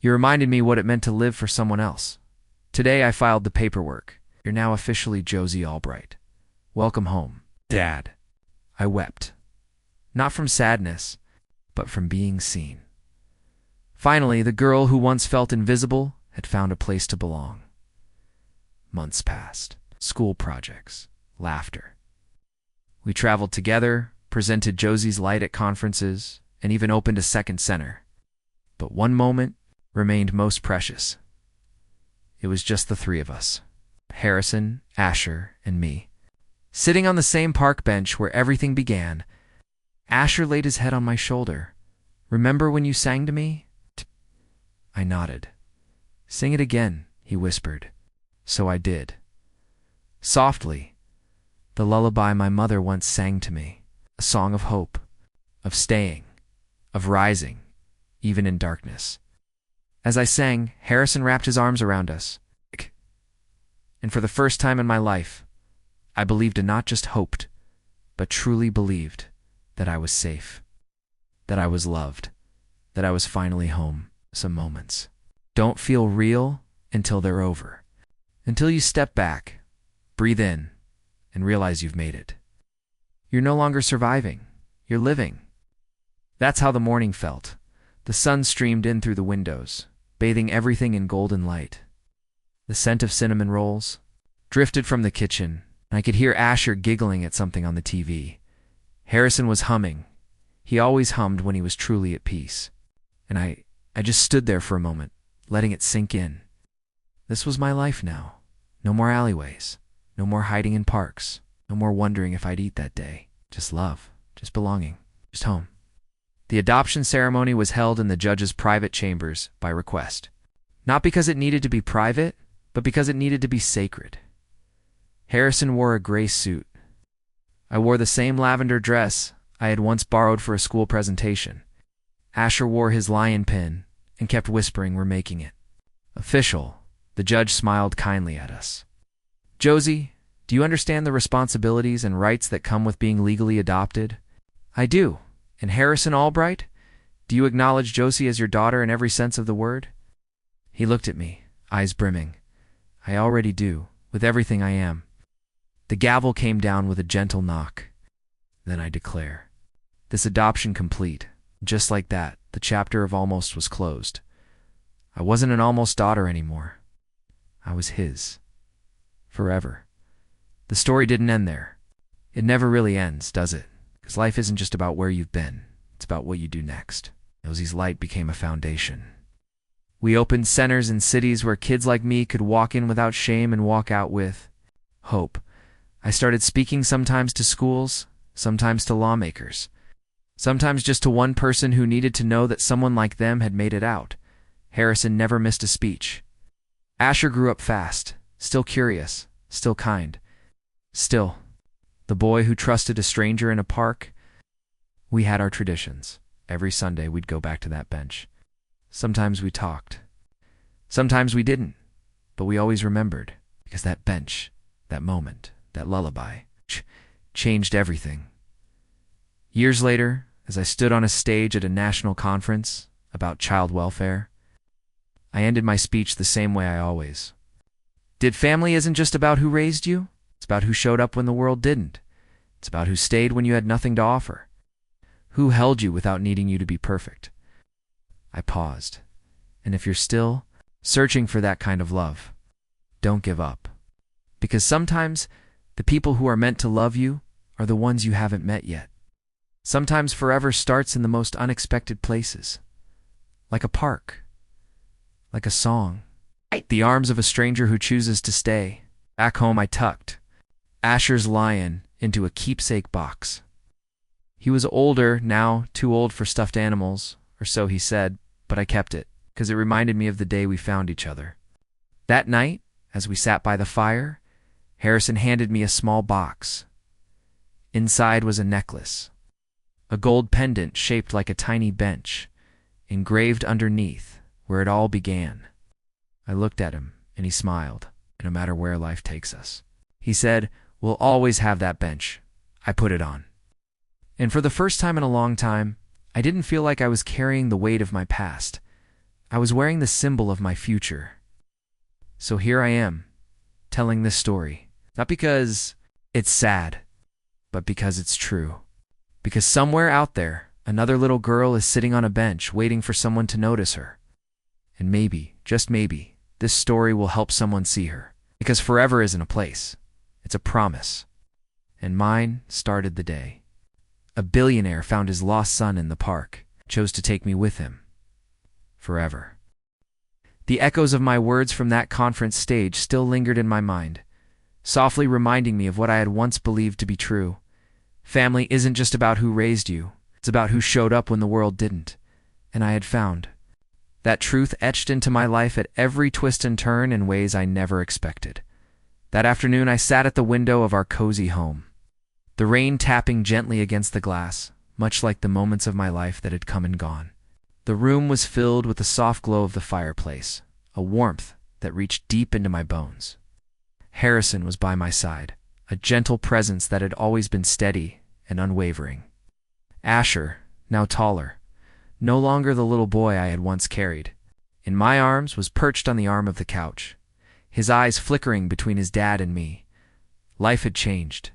You reminded me what it meant to live for someone else. Today I filed the paperwork. You're now officially Josie Albright. Welcome home, Dad." I wept. Not from sadness, but from being seen. Finally, the girl who once felt invisible had found a place to belong. Months passed. School projects. Laughter. We traveled together, presented Josie's light at conferences, and even opened a second center. But one moment remained most precious. It was just the three of us, Harrison, Asher, and me. Sitting on the same park bench where everything began, Asher laid his head on my shoulder. "Remember when you sang to me?" I nodded. "Sing it again," he whispered. So I did. Softly, the lullaby my mother once sang to me, a song of hope, of staying, of rising, even in darkness. As I sang, Harrison wrapped his arms around us, and for the first time in my life, I believed and not just hoped, but truly believed that I was safe, that I was loved, that I was finally home. Some moments don't feel real until they're over, until you step back, breathe in, and realize you've made it. You're no longer surviving, you're living. That's how the morning felt. The sun streamed in through the windows, bathing everything in golden light. The scent of cinnamon rolls drifted from the kitchen, and I could hear Asher giggling at something on the TV. Harrison was humming. He always hummed when he was truly at peace. And I just stood there for a moment, letting it sink in. This was my life now. No more alleyways, no more hiding in parks, no more wondering if I'd eat that day. Just love, just belonging, just home. The adoption ceremony was held in the judge's private chambers by request. Not because it needed to be private, but because it needed to be sacred. Harrison wore a gray suit. I wore the same lavender dress I had once borrowed for a school presentation. Asher wore his lion pin and kept whispering, "We're making it official." The judge smiled kindly at us. "Josie, do you understand the responsibilities and rights that come with being legally adopted?" "I do." "And Harrison Albright, do you acknowledge Josie as your daughter in every sense of the word?" He looked at me, eyes brimming. "I already do, with everything I am." The gavel came down with a gentle knock. Then I declare, this adoption complete. Just like that, the chapter of almost was closed. I wasn't an almost daughter anymore. I was his. Forever. The story didn't end there. It never really ends, does it? Because life isn't just about where you've been. It's about what you do next. Josie's light became a foundation. We opened centers in cities where kids like me could walk in without shame and walk out with hope. I started speaking sometimes to schools, sometimes to lawmakers, sometimes just to one person who needed to know that someone like them had made it out. Harrison never missed a speech. Asher grew up fast, still curious, still kind. Still, the boy who trusted a stranger in a park. We had our traditions. Every Sunday we'd go back to that bench. Sometimes we talked. Sometimes we didn't, but we always remembered, because that bench, that moment, that lullaby, changed everything. Years later, as I stood on a stage at a national conference about child welfare, I ended my speech the same way I always did. Family isn't just about who raised you. It's about who showed up when the world didn't. It's about who stayed when you had nothing to offer. Who held you without needing you to be perfect. I paused. And if you're still searching for that kind of love, don't give up. Because sometimes the people who are meant to love you are the ones you haven't met yet. Sometimes forever starts in the most unexpected places. Like a park. Like a song. The arms of a stranger who chooses to stay. Back home I tucked Asher's lion into a keepsake box. He was older now, too old for stuffed animals, or so he said, but I kept it, because it reminded me of the day we found each other. That night, as we sat by the fire, Harrison handed me a small box. Inside was a necklace, a gold pendant shaped like a tiny bench, engraved underneath where it all began. I looked at him, and he smiled, no matter where life takes us. He said, "We'll always have that bench." I put it on. And for the first time in a long time, I didn't feel like I was carrying the weight of my past. I was wearing the symbol of my future. So here I am, telling this story, not because it's sad, but because it's true. Because somewhere out there, another little girl is sitting on a bench waiting for someone to notice her. And maybe, just maybe, this story will help someone see her. Because forever isn't a place. It's a promise. And mine started the day. A billionaire found his lost son in the park, chose to take me with him. Forever. The echoes of my words from that conference stage still lingered in my mind, softly reminding me of what I had once believed to be true. Family isn't just about who raised you. It's about who showed up when the world didn't. And I had found that truth etched into my life at every twist and turn in ways I never expected. That afternoon I sat at the window of our cozy home, the rain tapping gently against the glass, much like the moments of my life that had come and gone. The room was filled with the soft glow of the fireplace, a warmth that reached deep into my bones. Harrison was by my side, a gentle presence that had always been steady and unwavering. Asher, now taller, no longer the little boy I had once carried, in my arms was perched on the arm of the couch, his eyes flickering between his dad and me. Life had changed.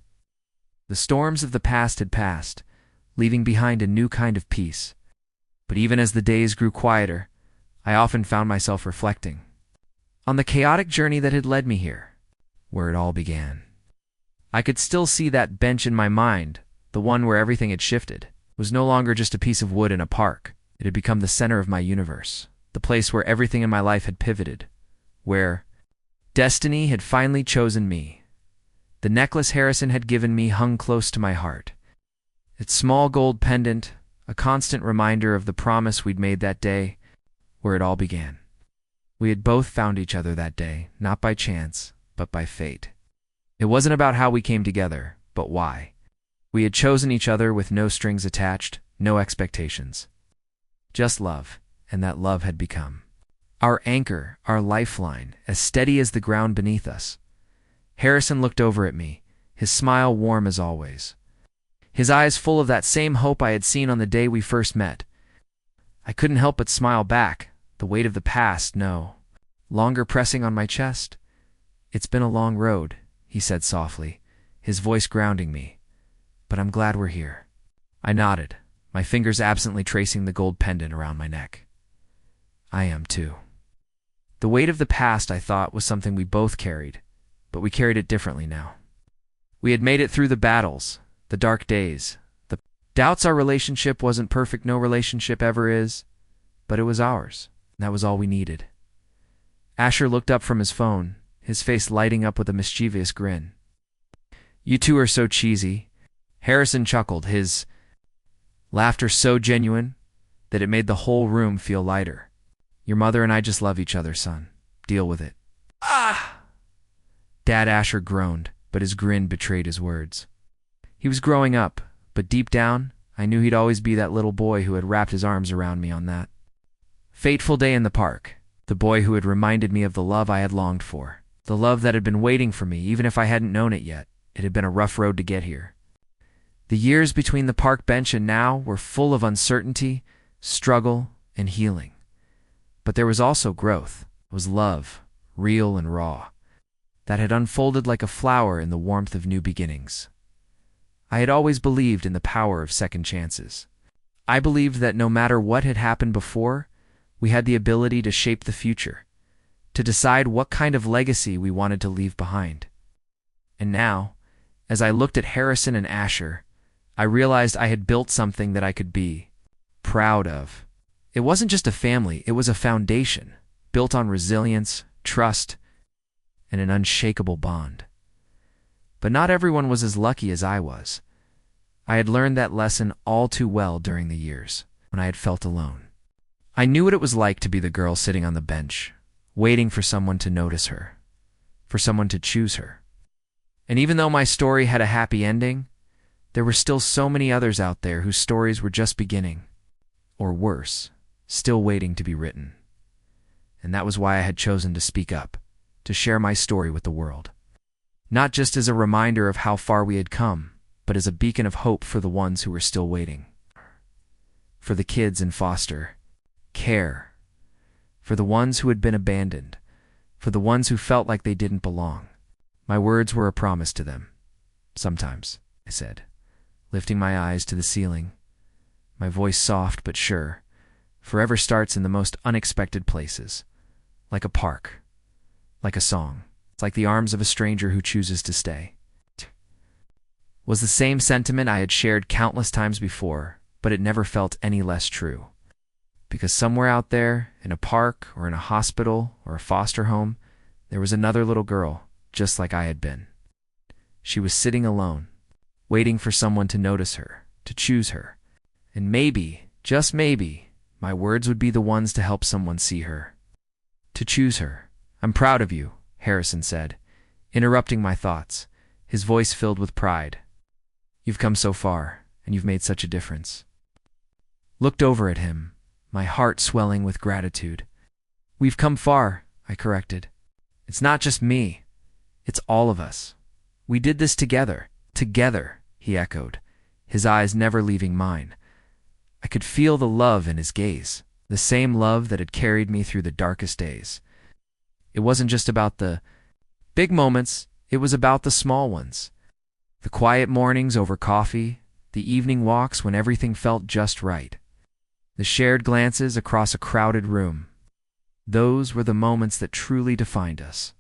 The storms of the past had passed, leaving behind a new kind of peace. But even as the days grew quieter, I often found myself reflecting on the chaotic journey that had led me here, where it all began. I could still see that bench in my mind, the one where everything had shifted. It was no longer just a piece of wood in a park. It had become the center of my universe, the place where everything in my life had pivoted, where destiny had finally chosen me. The necklace Harrison had given me hung close to my heart. Its small gold pendant, a constant reminder of the promise we'd made that day, where it all began. We had both found each other that day, not by chance, but by fate. It wasn't about how we came together, but why. We had chosen each other with no strings attached, no expectations. Just love, and that love had become our anchor, our lifeline, as steady as the ground beneath us. Harrison looked over at me, his smile warm as always, his eyes full of that same hope I had seen on the day we first met. I couldn't help but smile back, the weight of the past, no longer pressing on my chest. "It's been a long road," he said softly, his voice grounding me, "but I'm glad we're here." I nodded, my fingers absently tracing the gold pendant around my neck. "I am too." The weight of the past, I thought, was something we both carried, but we carried it differently now. We had made it through the battles, the dark days, the doubts. Our relationship wasn't perfect, no relationship ever is, but it was ours, and that was all we needed. Asher looked up from his phone, his face lighting up with a mischievous grin. "You two are so cheesy." Harrison chuckled, his laughter so genuine that it made the whole room feel lighter. "Your mother and I just love each other, son. Deal with it." "Ah!" Dad Asher groaned, but his grin betrayed his words. He was growing up, but deep down, I knew he'd always be that little boy who had wrapped his arms around me on that fateful day in the park, the boy who had reminded me of the love I had longed for, the love that had been waiting for me even if I hadn't known it yet. It had been a rough road to get here. The years between the park bench and now were full of uncertainty, struggle, and healing. But there was also growth. It was love, real and raw, that had unfolded like a flower in the warmth of new beginnings. I had always believed in the power of second chances. I believed that no matter what had happened before, we had the ability to shape the future, to decide what kind of legacy we wanted to leave behind. And now, as I looked at Harrison and Asher, I realized I had built something that I could be proud of. It wasn't just a family, it was a foundation, built on resilience, trust, and an unshakable bond. But not everyone was as lucky as I was. I had learned that lesson all too well during the years when I had felt alone. I knew what it was like to be the girl sitting on the bench, waiting for someone to notice her, for someone to choose her. And even though my story had a happy ending, there were still so many others out there whose stories were just beginning, or worse, still waiting to be written. And that was why I had chosen to speak up, to share my story with the world. Not just as a reminder of how far we had come, but as a beacon of hope for the ones who were still waiting. For the kids in foster care, for the ones who had been abandoned, for the ones who felt like they didn't belong. My words were a promise to them. "Sometimes," I said, lifting my eyes to the ceiling, my voice soft but sure. "Forever starts in the most unexpected places, like a park, like a song. It's like the arms of a stranger who chooses to stay." Was the same sentiment I had shared countless times before, but it never felt any less true. Because somewhere out there, in a park or in a hospital or a foster home, there was another little girl, just like I had been. She was sitting alone, waiting for someone to notice her, to choose her. And maybe, just maybe, my words would be the ones to help someone see her, to choose her. "I'm proud of you," Harrison said, interrupting my thoughts, his voice filled with pride. "You've come so far, and you've made such a difference." Looked over at him, my heart swelling with gratitude. "We've come far," I corrected. "It's not just me. It's all of us. We did this together. Together, he echoed, his eyes never leaving mine. I could feel the love in his gaze, the same love that had carried me through the darkest days. It wasn't just about the big moments, it was about the small ones. The quiet mornings over coffee, the evening walks when everything felt just right. The shared glances across a crowded room. Those were the moments that truly defined us,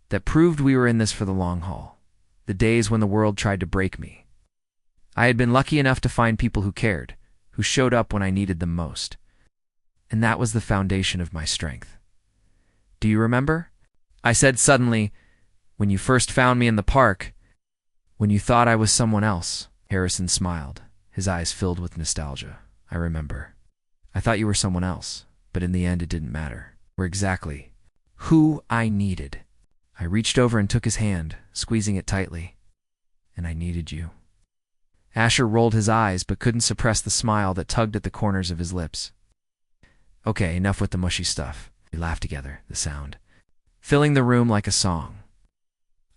that proved we were in this for the long haul. The days when the world tried to break me. I had been lucky enough to find people who cared, who showed up when I needed them most. And that was the foundation of my strength. Do you remember? I said suddenly, when you first found me in the park, when you thought I was someone else. Harrison smiled, his eyes filled with nostalgia. I remember. I thought you were someone else, but in the end it didn't matter. We're exactly who I needed. I reached over and took his hand, squeezing it tightly. And I needed you. Asher rolled his eyes but couldn't suppress the smile that tugged at the corners of his lips. Okay, enough with the mushy stuff. We laughed together, the sound filling the room like a song.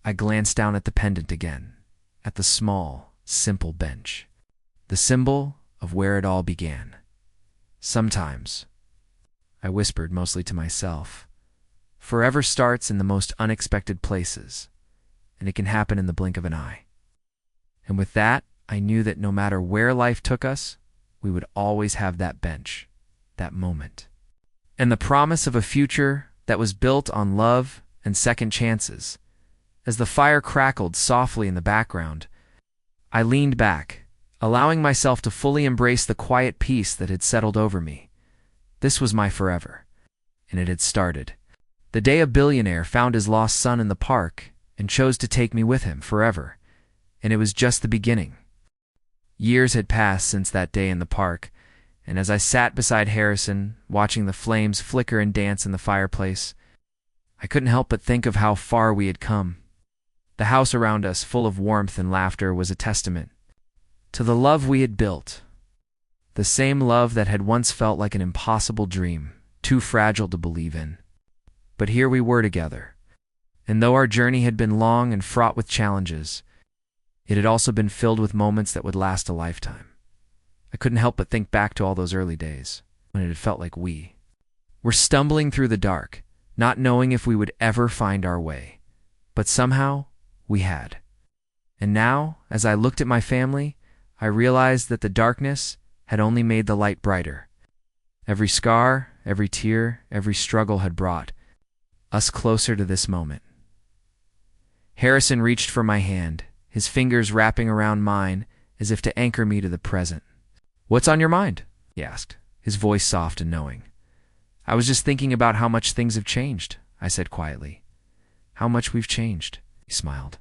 I glanced down at the pendant again, at the small, simple bench, the symbol of where it all began. Sometimes, I whispered mostly to myself, forever starts in the most unexpected places, and it can happen in the blink of an eye. And with that, I knew that no matter where life took us, we would always have that bench, that moment, and the promise of a future that was built on love and second chances. As the fire crackled softly in the background, I leaned back, allowing myself to fully embrace the quiet peace that had settled over me. This was my forever, and it had started. The day a billionaire found his lost son in the park and chose to take me with him forever, and it was just the beginning. Years had passed since that day in the park, and as I sat beside Harrison, watching the flames flicker and dance in the fireplace, I couldn't help but think of how far we had come. The house around us, full of warmth and laughter, was a testament to the love we had built. The same love that had once felt like an impossible dream, too fragile to believe in. But here we were together, and though our journey had been long and fraught with challenges, it had also been filled with moments that would last a lifetime. I couldn't help but think back to all those early days, when it had felt like we were stumbling through the dark, not knowing if we would ever find our way. But somehow, we had. And now, as I looked at my family, I realized that the darkness had only made the light brighter. Every scar, every tear, every struggle had brought us closer to this moment. Harrison reached for my hand, his fingers wrapping around mine as if to anchor me to the present. "What's on your mind?" he asked, his voice soft and knowing. "I was just thinking about how much things have changed," I said quietly. "How much we've changed," he smiled,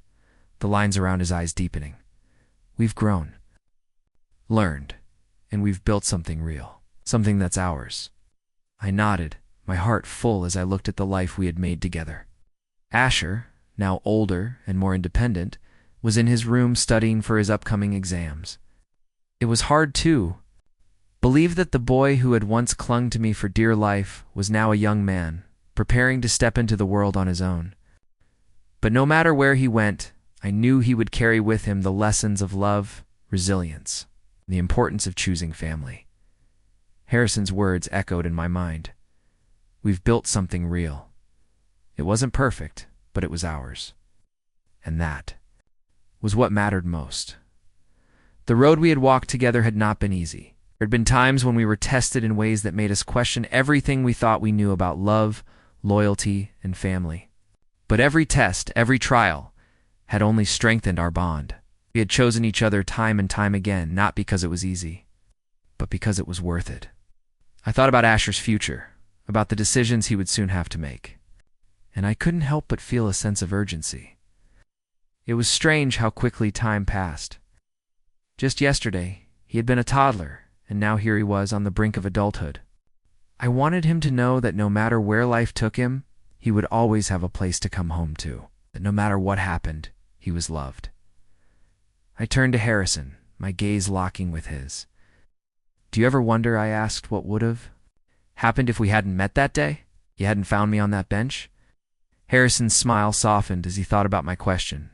the lines around his eyes deepening. "We've grown, learned, and we've built something real, something that's ours." I nodded, my heart full as I looked at the life we had made together. Asher, now older and more independent, was in his room studying for his upcoming exams. It was hard, too. Believe that the boy who had once clung to me for dear life was now a young man, preparing to step into the world on his own. But no matter where he went, I knew he would carry with him the lessons of love, resilience, and the importance of choosing family. Harrison's words echoed in my mind. We've built something real. It wasn't perfect, but it was ours. And that was what mattered most. The road we had walked together had not been easy. There had been times when we were tested in ways that made us question everything we thought we knew about love, loyalty, and family. But every test, every trial, had only strengthened our bond. We had chosen each other time and time again, not because it was easy, but because it was worth it. I thought about Asher's future, about the decisions he would soon have to make, and I couldn't help but feel a sense of urgency. It was strange how quickly time passed. Just yesterday, he had been a toddler, and now here he was on the brink of adulthood. I wanted him to know that no matter where life took him, he would always have a place to come home to, that no matter what happened, he was loved. I turned to Harrison, my gaze locking with his. "Do you ever wonder," I asked, "what would have happened if we hadn't met that day? You hadn't found me on that bench?" Harrison's smile softened as he thought about my question.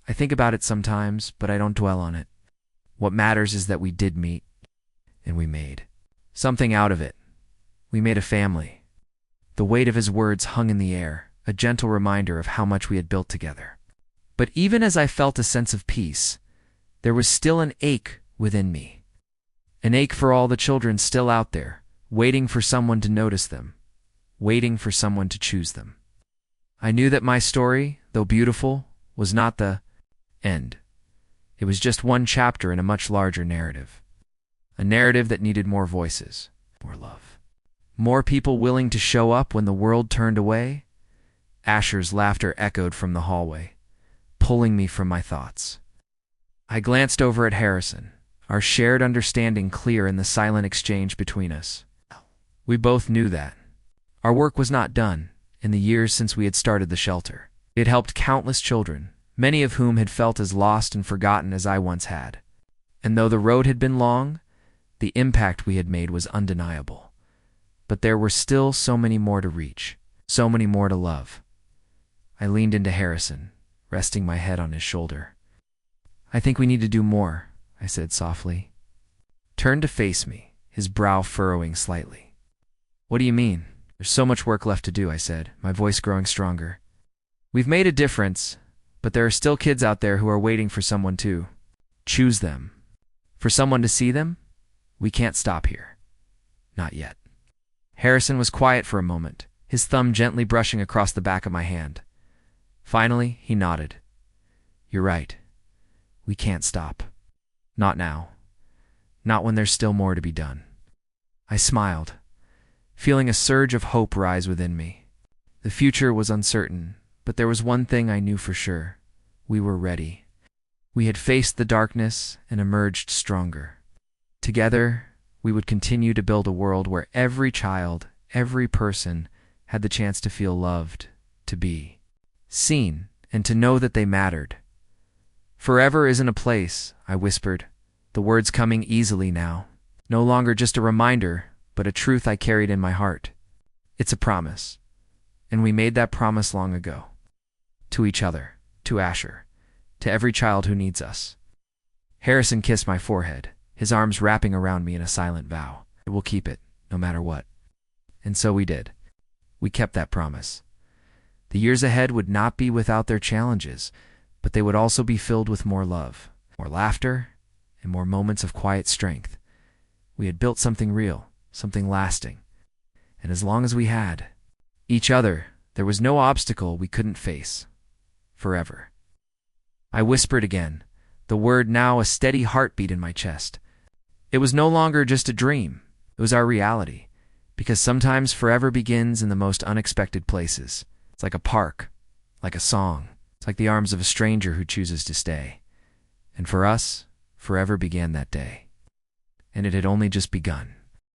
I think about it sometimes, but I don't dwell on it. What matters is that we did meet, and we made something out of it. We made a family. The weight of his words hung in the air, a gentle reminder of how much we had built together. But even as I felt a sense of peace, there was still an ache within me. An ache for all the children still out there, waiting for someone to notice them, waiting for someone to choose them. I knew that my story, though beautiful, was not the end. It was just one chapter in a much larger narrative. A narrative that needed more voices, more love. More people willing to show up when the world turned away. Asher's laughter echoed from the hallway, pulling me from my thoughts. I glanced over at Harrison, our shared understanding clear in the silent exchange between us. We both knew that our work was not done in the years since we had started the shelter. It helped countless children, many of whom had felt as lost and forgotten as I once had. And though the road had been long, the impact we had made was undeniable. But there were still so many more to reach, so many more to love. I leaned into Harrison, resting my head on his shoulder. "I think we need to do more," I said softly. Turned to face me, his brow furrowing slightly. "What do you mean?" "There's so much work left to do," I said, my voice growing stronger. "We've made a difference, but there are still kids out there who are waiting for someone to choose them. For someone to see them. We can't stop here. Not yet." Harrison was quiet for a moment, his thumb gently brushing across the back of my hand. Finally, he nodded. "You're right. We can't stop. Not now. Not when there's still more to be done." I smiled, feeling a surge of hope rise within me. The future was uncertain, but there was one thing I knew for sure. We were ready. We had faced the darkness and emerged stronger. Together, we would continue to build a world where every child, every person, had the chance to feel loved, to be seen, and to know that they mattered. "Forever isn't a place," I whispered, the words coming easily now. No longer just a reminder, but a truth I carried in my heart. It's a promise. And we made that promise long ago. To each other, to Asher, to every child who needs us. Harrison kissed my forehead, his arms wrapping around me in a silent vow. We'll keep it, no matter what. And so we did. We kept that promise. The years ahead would not be without their challenges, but they would also be filled with more love, more laughter, and more moments of quiet strength. We had built something real, something lasting. And as long as we had each other, there was no obstacle we couldn't face. Forever. I whispered again, the word now a steady heartbeat in my chest. It was no longer just a dream. It was our reality. Because sometimes forever begins in the most unexpected places. It's like a park, like a song. It's like the arms of a stranger who chooses to stay. And for us, forever began that day. And it had only just begun.